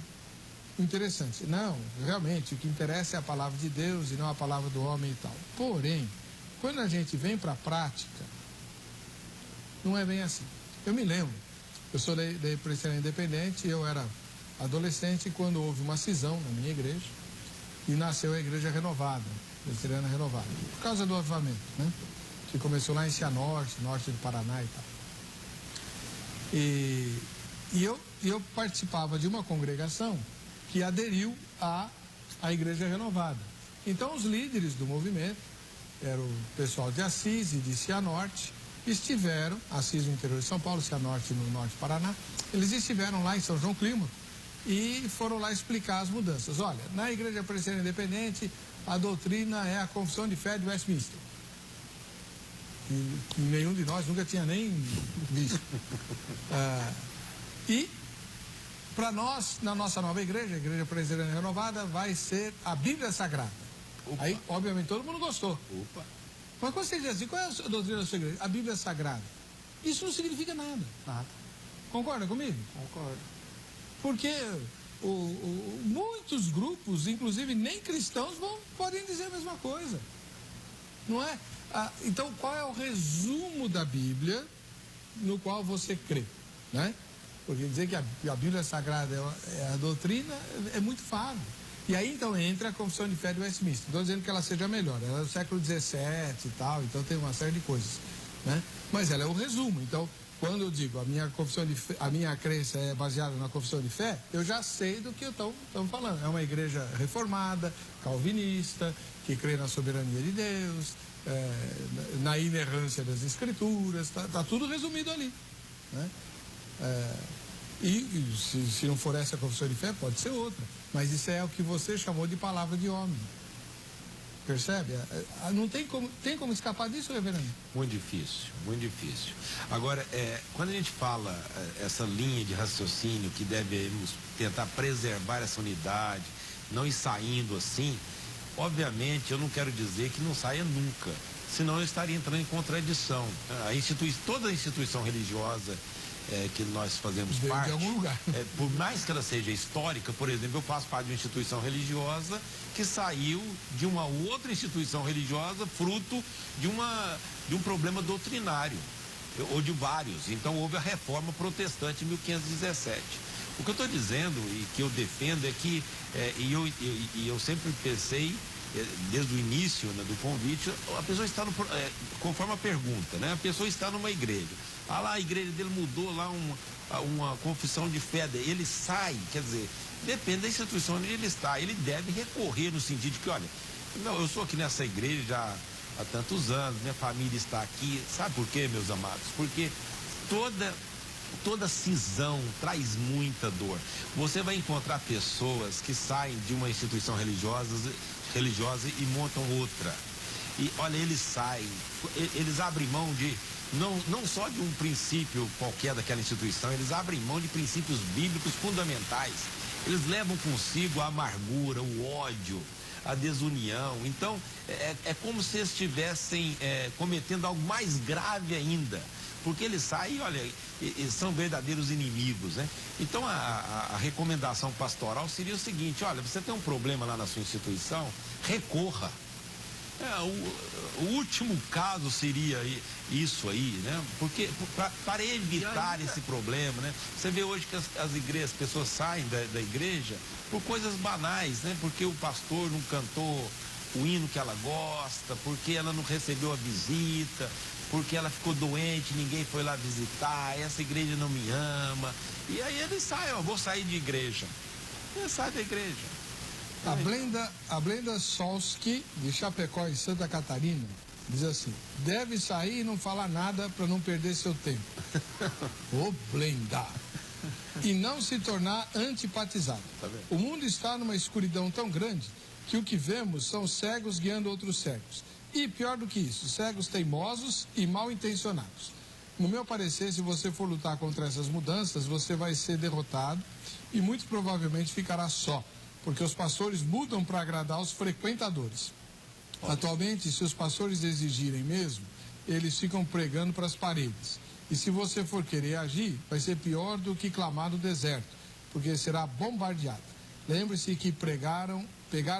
interessante. Não, realmente, o que interessa é a palavra de Deus e não a palavra do homem e tal. Porém, quando a gente vem para a prática, não é bem assim. Eu me lembro, eu sou da Presbiteriana Independente, eu era adolescente quando houve uma cisão na minha igreja e nasceu a Igreja Renovada, Presbiteriana Renovada, por causa do avivamento, né? Que começou lá em Cianorte, norte do Paraná e tal. E eu participava de uma congregação que aderiu à Igreja Renovada. Então, os líderes do movimento, era o pessoal de Assis e de Cianorte, estiveram, Assis no interior de São Paulo, Cianorte no norte do Paraná, eles estiveram lá em São João Clímaco e foram lá explicar as mudanças. Olha, na Igreja Presbiteriana Independente, a doutrina é a Confissão de Fé de Westminster. Que nenhum de nós nunca tinha nem visto. E para nós, na nossa nova igreja, a Igreja Presbiteriana Renovada, vai ser a Bíblia Sagrada. Opa. Aí, obviamente, todo mundo gostou. Opa. Mas quando você diz assim, qual é a doutrina da sua igreja? A Bíblia Sagrada. Isso não significa nada. Nada. Concorda comigo? Concordo. Porque muitos grupos, inclusive nem cristãos, podem dizer a mesma coisa. Não é? Então, qual é o resumo da Bíblia no qual você crê? Né? Porque dizer que a Bíblia Sagrada é a doutrina é muito vago. E aí, então, entra a Confissão de Fé de Westminster. Estou dizendo que ela seja melhor. Ela é do século XVII e tal, então tem uma série de coisas. Né? Mas ela é o resumo. Então, quando eu digo a minha crença é baseada na Confissão de Fé, eu já sei do que estamos falando. É uma igreja reformada, calvinista, que crê na soberania de Deus, na inerrância das Escrituras, está tudo resumido ali. Né? E se não for essa Confissão de Fé, pode ser outra. Mas isso é o que você chamou de palavra de homem. Percebe? Não tem como escapar disso, reverendo? Muito difícil, muito difícil. Agora, quando a gente fala essa linha de raciocínio que devemos tentar preservar essa unidade, não ir saindo assim, obviamente eu não quero dizer que não saia nunca, senão eu estaria entrando em contradição. Toda a instituição religiosa que nós fazemos parte, de algum lugar. Por mais que ela seja histórica, por exemplo, eu faço parte de uma instituição religiosa que saiu de uma outra instituição religiosa fruto de um problema doutrinário, ou de vários. Então houve a reforma protestante em 1517. O que eu estou dizendo e que eu defendo é que, eu sempre pensei, desde o início, né, do convite, a pessoa está conforme a pergunta, né? A pessoa está numa igreja. Lá a igreja dele mudou lá uma confissão de fé dele. Ele sai, quer dizer, depende da instituição onde ele está. Ele deve recorrer no sentido de que, olha, eu sou aqui nessa igreja já há tantos anos, minha família está aqui. Sabe por quê, meus amados? Porque toda cisão traz muita dor. Você vai encontrar pessoas que saem de uma instituição religiosa e montam outra. E olha, eles saem, eles abrem mão de não só de um princípio qualquer daquela instituição, eles abrem mão de princípios bíblicos fundamentais. Eles levam consigo a amargura, o ódio, a desunião. Então, é como se estivessem cometendo algo mais grave ainda. Porque eles saem, olha, são verdadeiros inimigos, né? Então, a recomendação pastoral seria o seguinte: olha, você tem um problema lá na sua instituição, recorra. O último caso seria isso aí, né? Porque para evitar esse problema, né? Você vê hoje que as igrejas, as pessoas saem da igreja por coisas banais, né? Porque o pastor não cantou o hino que ela gosta, porque ela não recebeu a visita, porque ela ficou doente, ninguém foi lá visitar, essa igreja não me ama. E aí eles saem, vou sair de igreja. Ele sai da igreja. A Blenda Solski, de Chapecó, em Santa Catarina, diz assim: deve sair e não falar nada para não perder seu tempo. Ô, Blenda! E não se tornar antipatizado. Tá vendo? O mundo está numa escuridão tão grande que o que vemos são cegos guiando outros cegos. E pior do que isso, cegos teimosos e mal intencionados. No meu parecer, se você for lutar contra essas mudanças, você vai ser derrotado e muito provavelmente ficará só. Porque os pastores mudam para agradar os frequentadores. Atualmente, se os pastores exigirem mesmo, eles ficam pregando para as paredes. E se você for querer agir, vai ser pior do que clamar no deserto, porque será bombardeado. Lembre-se que pegaram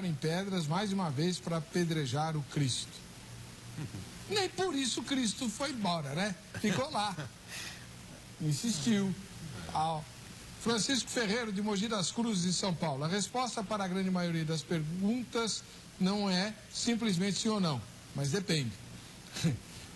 em pedras mais uma vez para apedrejar o Cristo. Nem por isso Cristo foi embora, né? Ficou lá. Insistiu. Francisco Ferreiro, de Mogi das Cruzes, de São Paulo. A resposta para a grande maioria das perguntas não é simplesmente sim ou não, mas depende.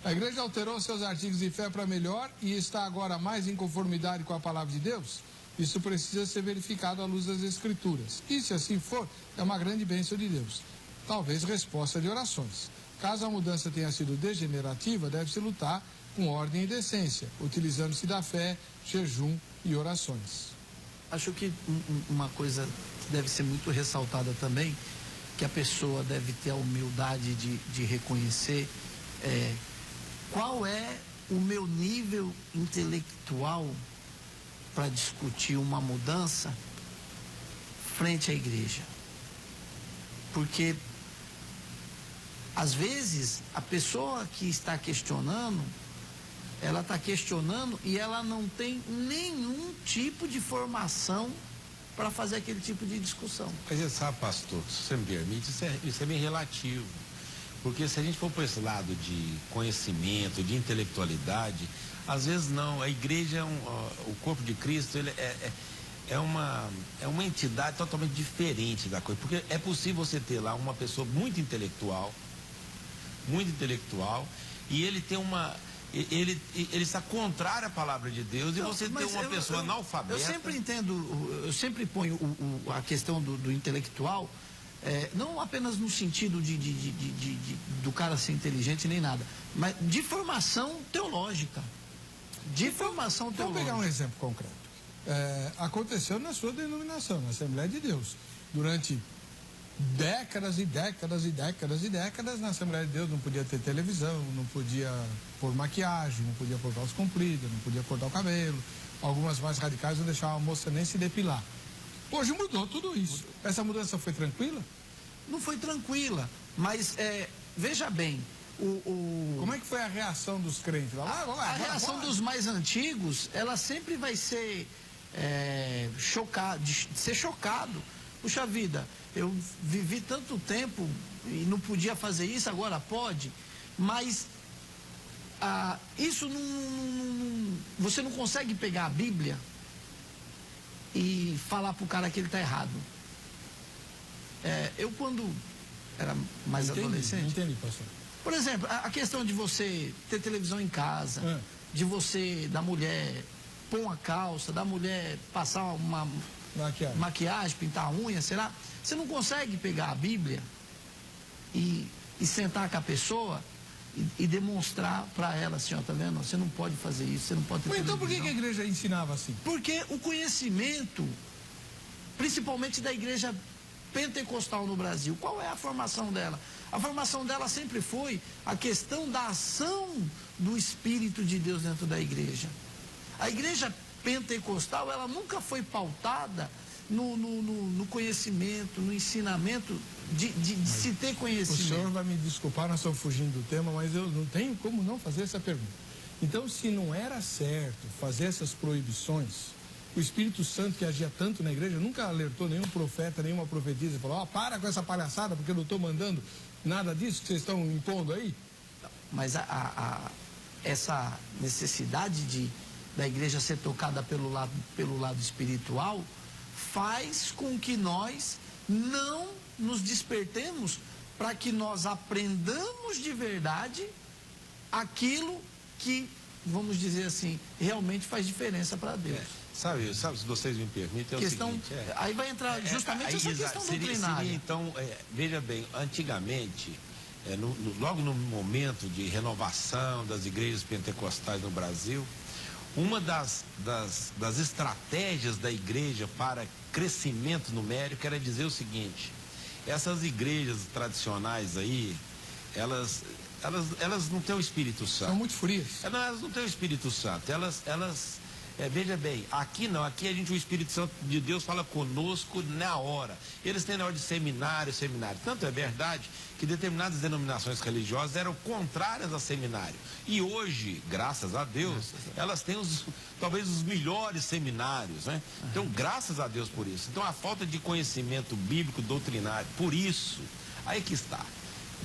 A igreja alterou seus artigos de fé para melhor e está agora mais em conformidade com a palavra de Deus? Isso precisa ser verificado à luz das Escrituras. E se assim for, é uma grande bênção de Deus. Talvez resposta de orações. Caso a mudança tenha sido degenerativa, deve-se lutar com ordem e decência, utilizando-se da fé, jejum e orações. Acho que uma coisa que deve ser muito ressaltada também, que a pessoa deve ter a humildade de reconhecer, qual é o meu nível intelectual para discutir uma mudança frente à igreja. Porque, às vezes, a pessoa que está questionando, ela está questionando e ela não tem nenhum tipo de formação para fazer aquele tipo de discussão. Mas você sabe, pastor, se você me permite, isso é bem relativo. Porque se a gente for para esse lado de conhecimento, de intelectualidade, às vezes não. A igreja, o corpo de Cristo, ele é uma entidade totalmente diferente da coisa. Porque é possível você ter lá uma pessoa muito intelectual, e ele tem ele está contrário à palavra de Deus, e você tem uma pessoa analfabeta. Eu sempre entendo, eu sempre ponho a questão do intelectual, não apenas no sentido do cara ser inteligente nem nada, mas de formação teológica. Vamos pegar um exemplo concreto. Aconteceu na sua denominação, na Assembleia de Deus. Durante décadas e décadas, na Assembleia de Deus não podia ter televisão, não podia pôr maquiagem, não podia pôr calça comprida, não podia cortar o cabelo. Algumas mais radicais não deixavam a moça nem se depilar. Hoje mudou tudo isso. Essa mudança foi tranquila? Não foi tranquila, mas veja bem, como é que foi a reação dos crentes? A reação dos mais antigos, ela sempre vai ser chocado. Puxa vida, eu vivi tanto tempo e não podia fazer isso, agora pode. Mas isso você não consegue pegar a Bíblia e falar pro cara que ele está errado. Eu, quando era mais adolescente... Entendi, pastor. Por exemplo, a questão de você ter televisão em casa, da mulher pôr uma calça, da mulher passar uma maquiagem, pintar a unha, será? Você não consegue pegar a Bíblia e sentar com a pessoa e demonstrar para ela assim, ó, tá vendo? Você não pode fazer isso, você não pode ter televisão. Então por que a igreja ensinava assim? Porque o conhecimento, principalmente da igreja pentecostal no Brasil, qual é a formação dela? A formação dela sempre foi a questão da ação do Espírito de Deus dentro da igreja. A igreja pentecostal, ela nunca foi pautada no conhecimento, no ensinamento de se ter conhecimento. O senhor vai me desculpar, nós estamos fugindo do tema, mas eu não tenho como não fazer essa pergunta. Então, se não era certo fazer essas proibições, o Espírito Santo, que agia tanto na igreja, nunca alertou nenhum profeta, nenhuma profetisa, e falou, para com essa palhaçada, porque eu não estou mandando nada disso que vocês estão impondo aí? Mas essa necessidade da igreja ser tocada pelo lado espiritual faz com que nós não nos despertemos para que nós aprendamos de verdade aquilo que, vamos dizer assim, realmente faz diferença para Deus. Sabe, se vocês me permitem, o seguinte... Aí vai entrar justamente essa questão doutrinária. Seria, então, veja bem, antigamente, logo no momento de renovação das igrejas pentecostais no Brasil, uma das estratégias da igreja para crescimento numérico era dizer o seguinte: essas igrejas tradicionais aí, elas não têm o Espírito Santo. São muito frias. Elas não têm o Espírito Santo. Elas Veja bem, aqui não, aqui o Espírito Santo de Deus fala conosco na hora. Eles têm negócio de seminário. Tanto é verdade que determinadas denominações religiosas eram contrárias a seminário. E hoje, graças a Deus, elas têm talvez os melhores seminários, né? Então, graças a Deus por isso. Então, a falta de conhecimento bíblico, doutrinário, por isso, aí que está.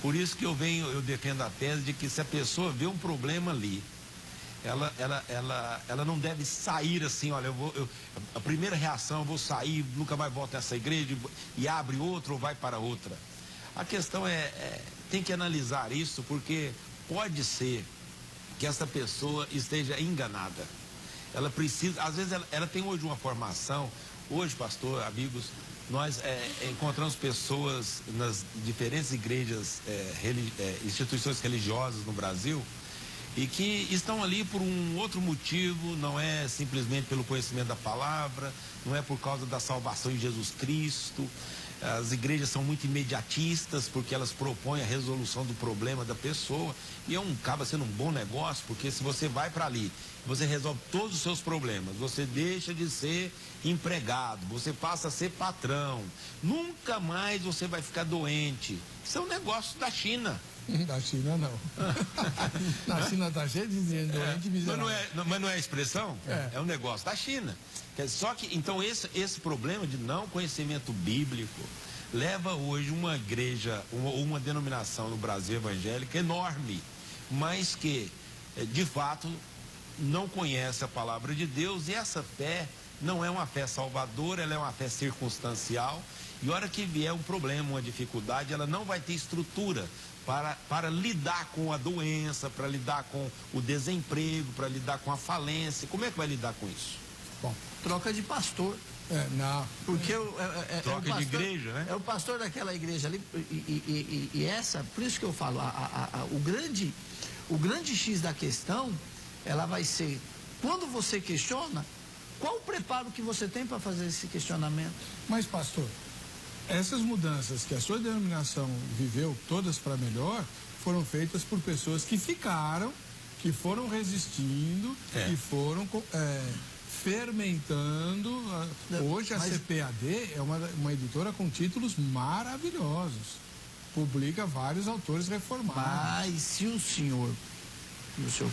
Por isso que eu defendo a tese de que se a pessoa vê um problema ali, ela não deve sair assim, olha, a primeira reação, eu vou sair, nunca mais volto nessa igreja e abre outra ou vai para outra. A questão tem que analisar isso, porque pode ser que essa pessoa esteja enganada. Ela precisa, às vezes ela tem hoje uma formação, hoje, pastor, amigos, nós encontramos pessoas nas diferentes igrejas, instituições religiosas no Brasil, e que estão ali por um outro motivo, não é simplesmente pelo conhecimento da palavra, não é por causa da salvação em Jesus Cristo. As igrejas são muito imediatistas, porque elas propõem a resolução do problema da pessoa, e acaba sendo um bom negócio, porque se você vai para ali, você resolve todos os seus problemas, você deixa de ser empregado, você passa a ser patrão, nunca mais você vai ficar doente. Isso é um negócio da China. Da China não. Na China está cheio de doente miserável. Mas não é a expressão? É um negócio da China. Só que, então, esse problema de não conhecimento bíblico leva hoje uma igreja, uma denominação no Brasil evangélica enorme, mas que, de fato, não conhece a palavra de Deus, e essa fé não é uma fé salvadora, ela é uma fé circunstancial, e a hora que vier um problema, uma dificuldade, ela não vai ter estrutura para lidar com a doença, para lidar com o desemprego, para lidar com a falência. Como é que vai lidar com isso? Bom, troca de pastor. Não. Porque troca pastor, de igreja, né? É o pastor daquela igreja ali, e essa, por isso que eu falo, o grande X da questão, ela vai ser, quando você questiona, qual o preparo que você tem para fazer esse questionamento? Mas, pastor, essas mudanças que a sua denominação viveu, todas para melhor, foram feitas por pessoas que ficaram, que foram resistindo, que foram fermentando. Hoje a CPAD é uma editora com títulos maravilhosos. Publica vários autores reformados. Mas se o senhor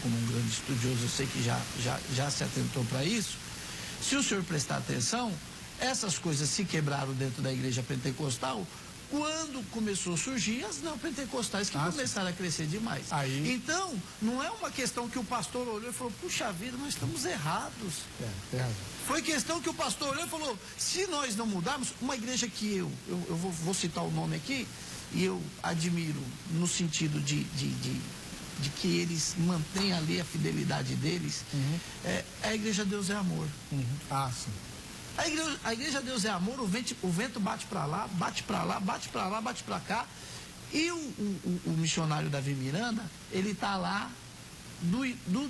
como um grande estudioso, eu sei que já se atentou para isso, se o senhor prestar atenção, essas coisas se quebraram dentro da igreja pentecostal quando começou a surgir as neopentecostais que começaram a crescer demais. Então, não é uma questão que o pastor olhou e falou, puxa vida, nós estamos errados. Foi questão que o pastor olhou e falou, se nós não mudarmos, uma igreja que eu vou citar o nome aqui, e eu admiro no sentido de que eles mantêm ali a fidelidade deles, é a Igreja Deus é Amor. Sim. A igreja Deus é Amor, o vento bate para lá, bate para lá, bate para lá, bate para cá. E o missionário Davi Miranda, ele está lá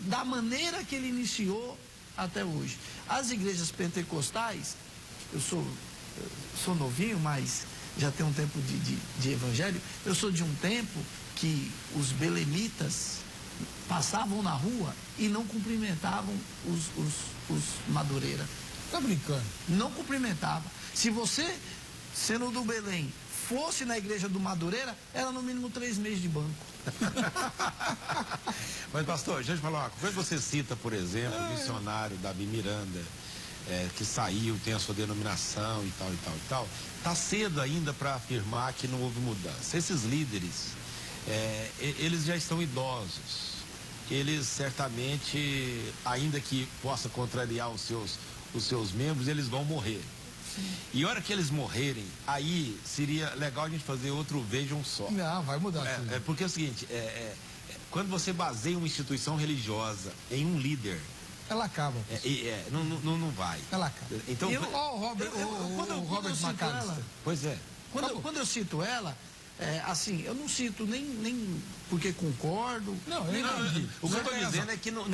da maneira que ele iniciou até hoje. As igrejas pentecostais, eu sou novinho, mas já tenho um tempo de evangelho. Eu sou de um tempo que os belemitas passavam na rua e não cumprimentavam os Madureira. Tá brincando? Não cumprimentava. Se você, sendo do Belém, fosse na igreja do Madureira, era no mínimo 3 meses de banco. Mas, pastor, deixa eu te falar uma coisa. Quando você cita, por exemplo, o missionário Davi Miranda, que saiu, tem a sua denominação e tal, tá cedo ainda para afirmar que não houve mudança. Esses líderes, eles já estão idosos. Eles certamente, ainda que possa contrariar os seus membros, eles vão morrer. Sim. E a hora que eles morrerem, aí seria legal a gente fazer outro Vejam Só. Não, vai mudar. Porque é o seguinte, quando você baseia uma instituição religiosa em um líder, ela acaba. Não vai. Ela acaba. Então, o Robert McAllister. Pois é. Quando eu cito ela, assim, eu não cito nem porque concordo. Não, o que eu estou dizendo é que não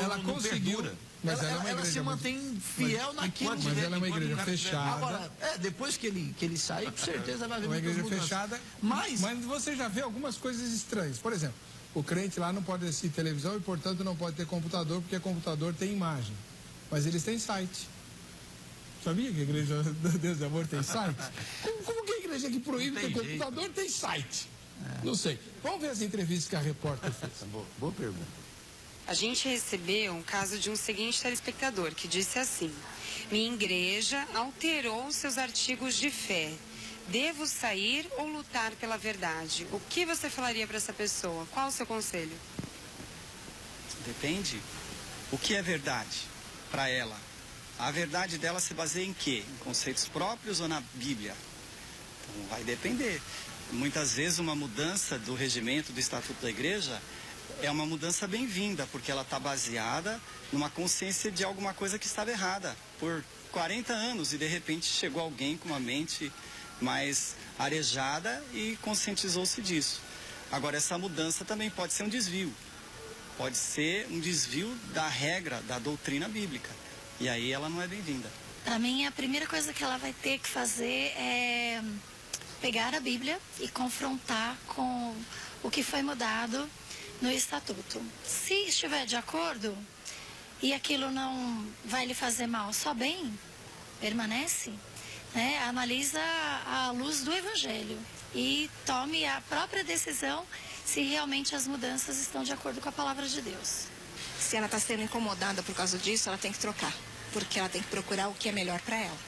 perdura. Mas ela se mantém fiel naquilo. Mas ela é uma igreja fechada. Agora, depois que ele sair, com certeza vai haver uma igreja fechada. Mas você já vê algumas coisas estranhas. Por exemplo, o crente lá não pode assistir televisão e, portanto, não pode ter computador, porque computador tem imagem. mas eles têm site. Sabia que a Igreja Deus de Amor tem site? Como que a igreja que proíbe ter computador tem site? Não sei. Vamos ver as entrevistas que a repórter fez. Boa pergunta. A gente recebeu um caso de um seguinte telespectador que disse assim: minha igreja alterou seus artigos de fé. Devo sair ou lutar pela verdade? O que você falaria para essa pessoa? Qual o seu conselho? Depende. O que é verdade para ela? A verdade dela se baseia em quê? Em conceitos próprios ou na Bíblia? Então vai depender. Muitas vezes uma mudança do regimento, do estatuto da igreja, é uma mudança bem-vinda, porque ela está baseada numa consciência de alguma coisa que estava errada por 40 anos e de repente chegou alguém com uma mente mais arejada e conscientizou-se disso. Agora, essa mudança também pode ser um desvio. Pode ser um desvio da regra, da doutrina bíblica. E aí ela não é bem-vinda. Para mim, a primeira coisa que ela vai ter que fazer é pegar a Bíblia e confrontar com o que foi mudado no estatuto. Se estiver de acordo e aquilo não vai lhe fazer mal, só bem, permanece, né? Analisa à luz do Evangelho e tome a própria decisão se realmente as mudanças estão de acordo com a palavra de Deus. Se ela está sendo incomodada por causa disso, ela tem que trocar, porque ela tem que procurar o que é melhor para ela.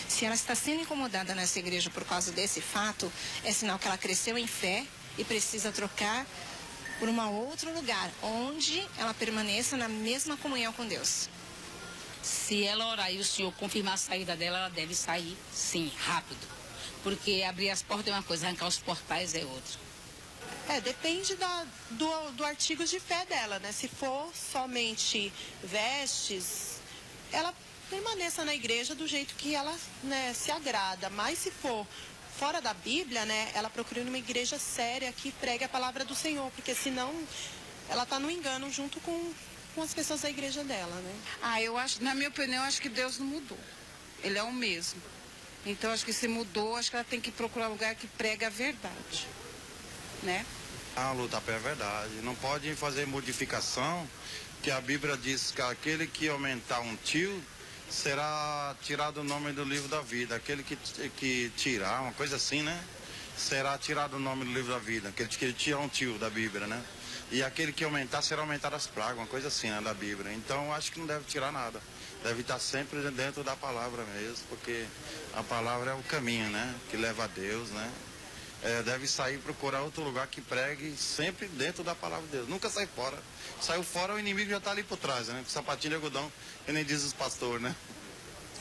Se ela está sendo incomodada nessa igreja por causa desse fato, é sinal que ela cresceu em fé e precisa trocar por um outro lugar, onde ela permaneça na mesma comunhão com Deus. Se ela orar e o Senhor confirmar a saída dela, ela deve sair, sim, rápido. Porque abrir as portas é uma coisa, arrancar os portais é outra. Depende do artigo de fé dela, né? Se for somente vestes, ela permaneça na igreja do jeito que ela, né, se agrada. Mas se for fora da Bíblia, né, ela procura uma igreja séria que pregue a palavra do Senhor, porque senão ela está no engano junto com as pessoas da igreja dela, né? Eu acho, na minha opinião, acho que Deus não mudou. Ele é o mesmo. Então, acho que se mudou, acho que ela tem que procurar um lugar que prega a verdade, né? Lutar pela verdade. Não pode fazer modificação, que a Bíblia diz que aquele que aumentar um tio será tirado o nome do livro da vida. Aquele que tirar, uma coisa assim, né? Será tirado o nome do livro da vida. Aquele que tirar um tio da Bíblia, né? E aquele que aumentar será aumentado as pragas, uma coisa assim, né, da Bíblia. Então, acho que não deve tirar nada. Deve estar sempre dentro da palavra mesmo, porque a palavra é o caminho, né? Que leva a Deus, né? Deve sair, procurar outro lugar que pregue sempre dentro da palavra de Deus. Nunca sai fora. Saiu fora, o inimigo já está ali por trás, né? Sapatinho de algodão, que nem diz os pastores, né?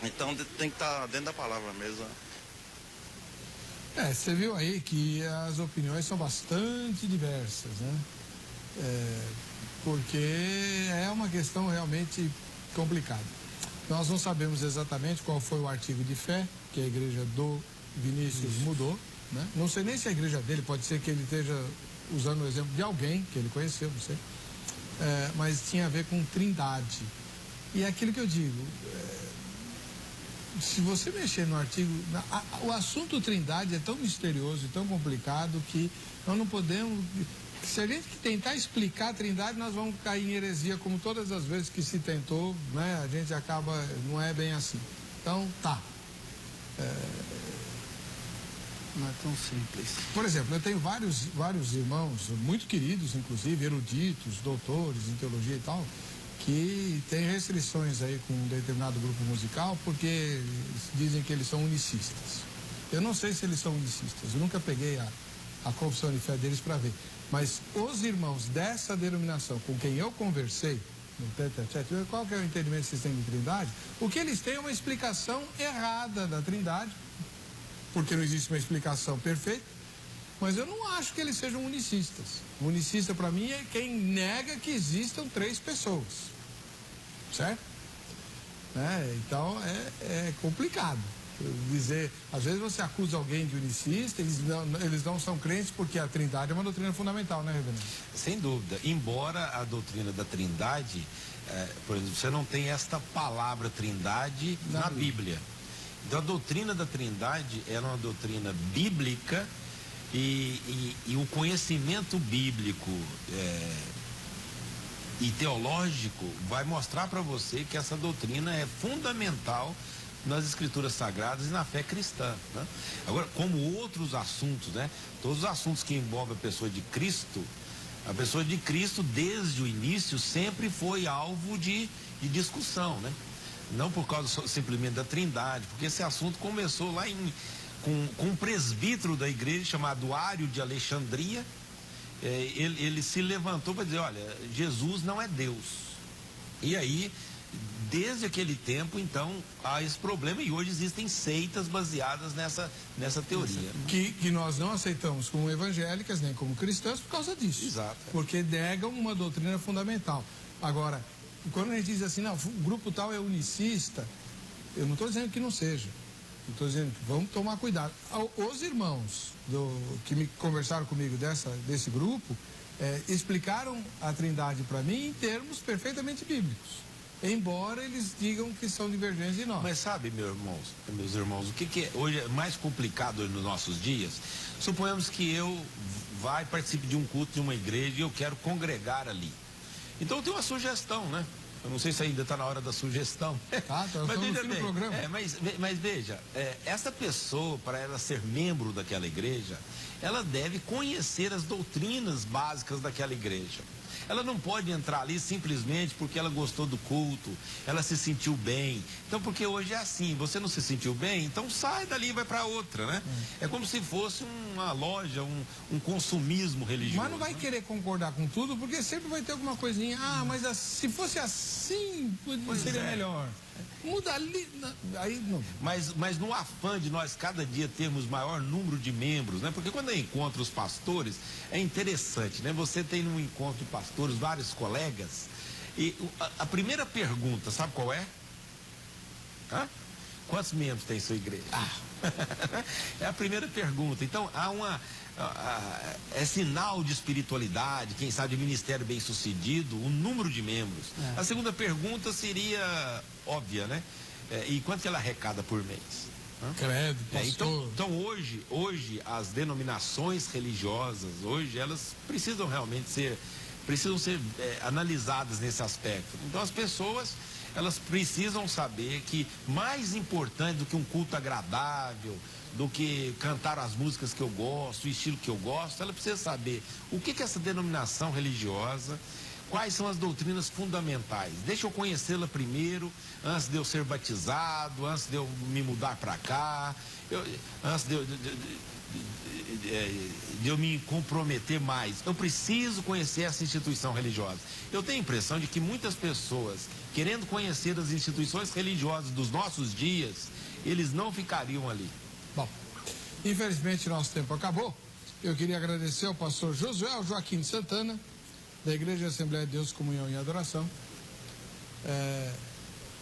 Então tem que estar dentro da palavra mesmo. Você viu aí que as opiniões são bastante diversas, né? Porque é uma questão realmente complicada. Nós não sabemos exatamente qual foi o artigo de fé que a igreja do Vinícius mudou, né? Não sei nem se a igreja dele, pode ser que ele esteja usando o exemplo de alguém que ele conheceu, não sei. Mas tinha a ver com trindade. E é aquilo que eu digo, se você mexer no artigo, o assunto trindade é tão misterioso e tão complicado que nós não podemos... Se a gente tentar explicar a trindade, nós vamos cair em heresia, como todas as vezes que se tentou, né? A gente acaba, não é bem assim. Então, tá. Não é tão simples. Por exemplo, eu tenho vários irmãos, muito queridos, inclusive, eruditos, doutores em teologia e tal, que têm restrições aí com um determinado grupo musical, porque dizem que eles são unicistas. Eu não sei se eles são unicistas, eu nunca peguei a confissão de fé deles para ver. Mas os irmãos dessa denominação com quem eu conversei, no tete-a-tete, qual que é o entendimento que vocês têm de trindade? O que eles têm é uma explicação errada da trindade, porque não existe uma explicação perfeita, mas eu não acho que eles sejam unicistas. Unicista, para mim, é quem nega que existam 3 pessoas, certo? Então, é complicado dizer, às vezes você acusa alguém de unicista, eles não são crentes porque a trindade é uma doutrina fundamental, né, Reverendo? Sem dúvida, embora a doutrina da trindade, por exemplo, você não tem esta palavra trindade na Bíblia. Então a doutrina da trindade é uma doutrina bíblica e o conhecimento bíblico e teológico vai mostrar para você que essa doutrina é fundamental nas escrituras sagradas e na fé cristã, né? Agora, como outros assuntos, né? Todos os assuntos que envolvem a pessoa de Cristo desde o início sempre foi alvo de discussão, né? Não por causa simplesmente da Trindade, porque esse assunto começou lá com um presbítero da igreja chamado Ário de Alexandria. Ele se levantou para dizer, olha, Jesus não é Deus. E aí, desde aquele tempo, então, há esse problema, e hoje existem seitas baseadas nessa teoria. Que nós não aceitamos como evangélicas, nem como cristãs, por causa disso. Exato. Porque negam uma doutrina fundamental. Agora, quando a gente diz assim, não, o grupo tal é unicista, eu não estou dizendo que não seja. Estou dizendo que vamos tomar cuidado. Os irmãos que me conversaram comigo desse grupo explicaram a Trindade para mim em termos perfeitamente bíblicos, embora eles digam que são divergentes de nós. Mas sabe, meus irmãos, o que hoje é mais complicado nos nossos dias? Suponhamos que eu participe de um culto de uma igreja e eu quero congregar ali. Então eu tenho uma sugestão, né? Eu não sei se ainda está na hora da sugestão. Mas veja bem, programa. Mas veja, essa pessoa, para ela ser membro daquela igreja, ela deve conhecer as doutrinas básicas daquela igreja. Ela não pode entrar ali simplesmente porque ela gostou do culto, ela se sentiu bem. Então, porque hoje é assim, você não se sentiu bem, então sai dali e vai para outra, né? É como se fosse uma loja, um consumismo religioso. Mas não vai querer concordar com tudo, porque sempre vai ter alguma coisinha. Mas se fosse assim, seria melhor. Muda ali, aí não. Mas no afã de nós cada dia termos maior número de membros, né? Porque quando eu encontro os pastores, é interessante, né? Você tem num encontro de pastores vários colegas, e a primeira pergunta, sabe qual é? Quantos membros tem sua igreja? É a primeira pergunta. Então, é sinal de espiritualidade, quem sabe de ministério bem sucedido, o número de membros. A segunda pergunta seria óbvia, né? E quanto que ela arrecada por mês? Credo, pastor. Então hoje as denominações religiosas, hoje elas precisam realmente ser analisadas nesse aspecto. Então as pessoas, elas precisam saber que mais importante do que um culto agradável, do que cantar as músicas que eu gosto, o estilo que eu gosto, ela precisa saber o que essa denominação religiosa, quais são as doutrinas fundamentais. Deixa eu conhecê-la primeiro, antes de eu ser batizado, antes de eu me mudar para cá, antes de eu me comprometer mais. Eu preciso conhecer essa instituição religiosa. Eu tenho a impressão de que muitas pessoas, querendo conhecer as instituições religiosas dos nossos dias, eles não ficariam ali. Bom, infelizmente nosso tempo acabou. Eu queria agradecer ao pastor Josué Joaquim de Santana, da Igreja Assembleia de Deus, Comunhão e Adoração,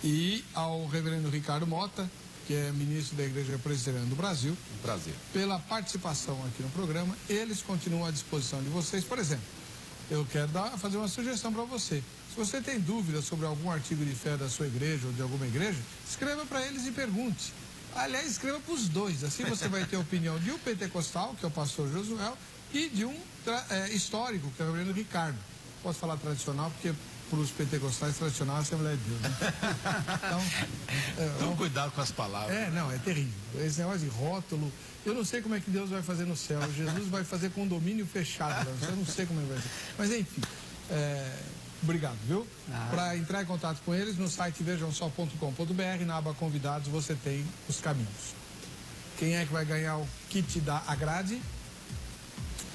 e ao reverendo Ricardo Mota, que é ministro da Igreja Presbiteriana do Brasil. Prazer. Pela participação aqui no programa. Eles continuam à disposição de vocês. Por exemplo, eu quero fazer uma sugestão para você. Se você tem dúvidas sobre algum artigo de fé da sua igreja ou de alguma igreja, escreva para eles e pergunte. Aliás, escreva para os dois. Assim você vai ter a opinião de um pentecostal, que é o pastor Josué, e de um histórico, que é o reverendo Ricardo. Posso falar tradicional, porque para os pentecostais tradicional é a Assembleia de Deus, né? Então, cuidado com as palavras. É terrível. Esse negócio de rótulo, eu não sei como é que Deus vai fazer no céu. Jesus vai fazer condomínio fechado, eu não sei como ele vai fazer. Mas enfim, obrigado, viu? Para entrar em contato com eles, no site vejamsó.com.br, na aba convidados, você tem os caminhos. Quem é que vai ganhar o kit da Agrade?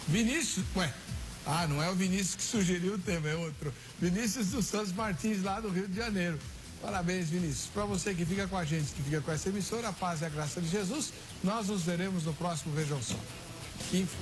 Vinícius, não é o Vinícius que sugeriu o tema, é outro. Vinícius dos Santos Martins, lá do Rio de Janeiro. Parabéns, Vinícius. Para você que fica com a gente, que fica com essa emissora, a paz e a graça de Jesus, nós nos veremos no próximo Vejam Só. Info.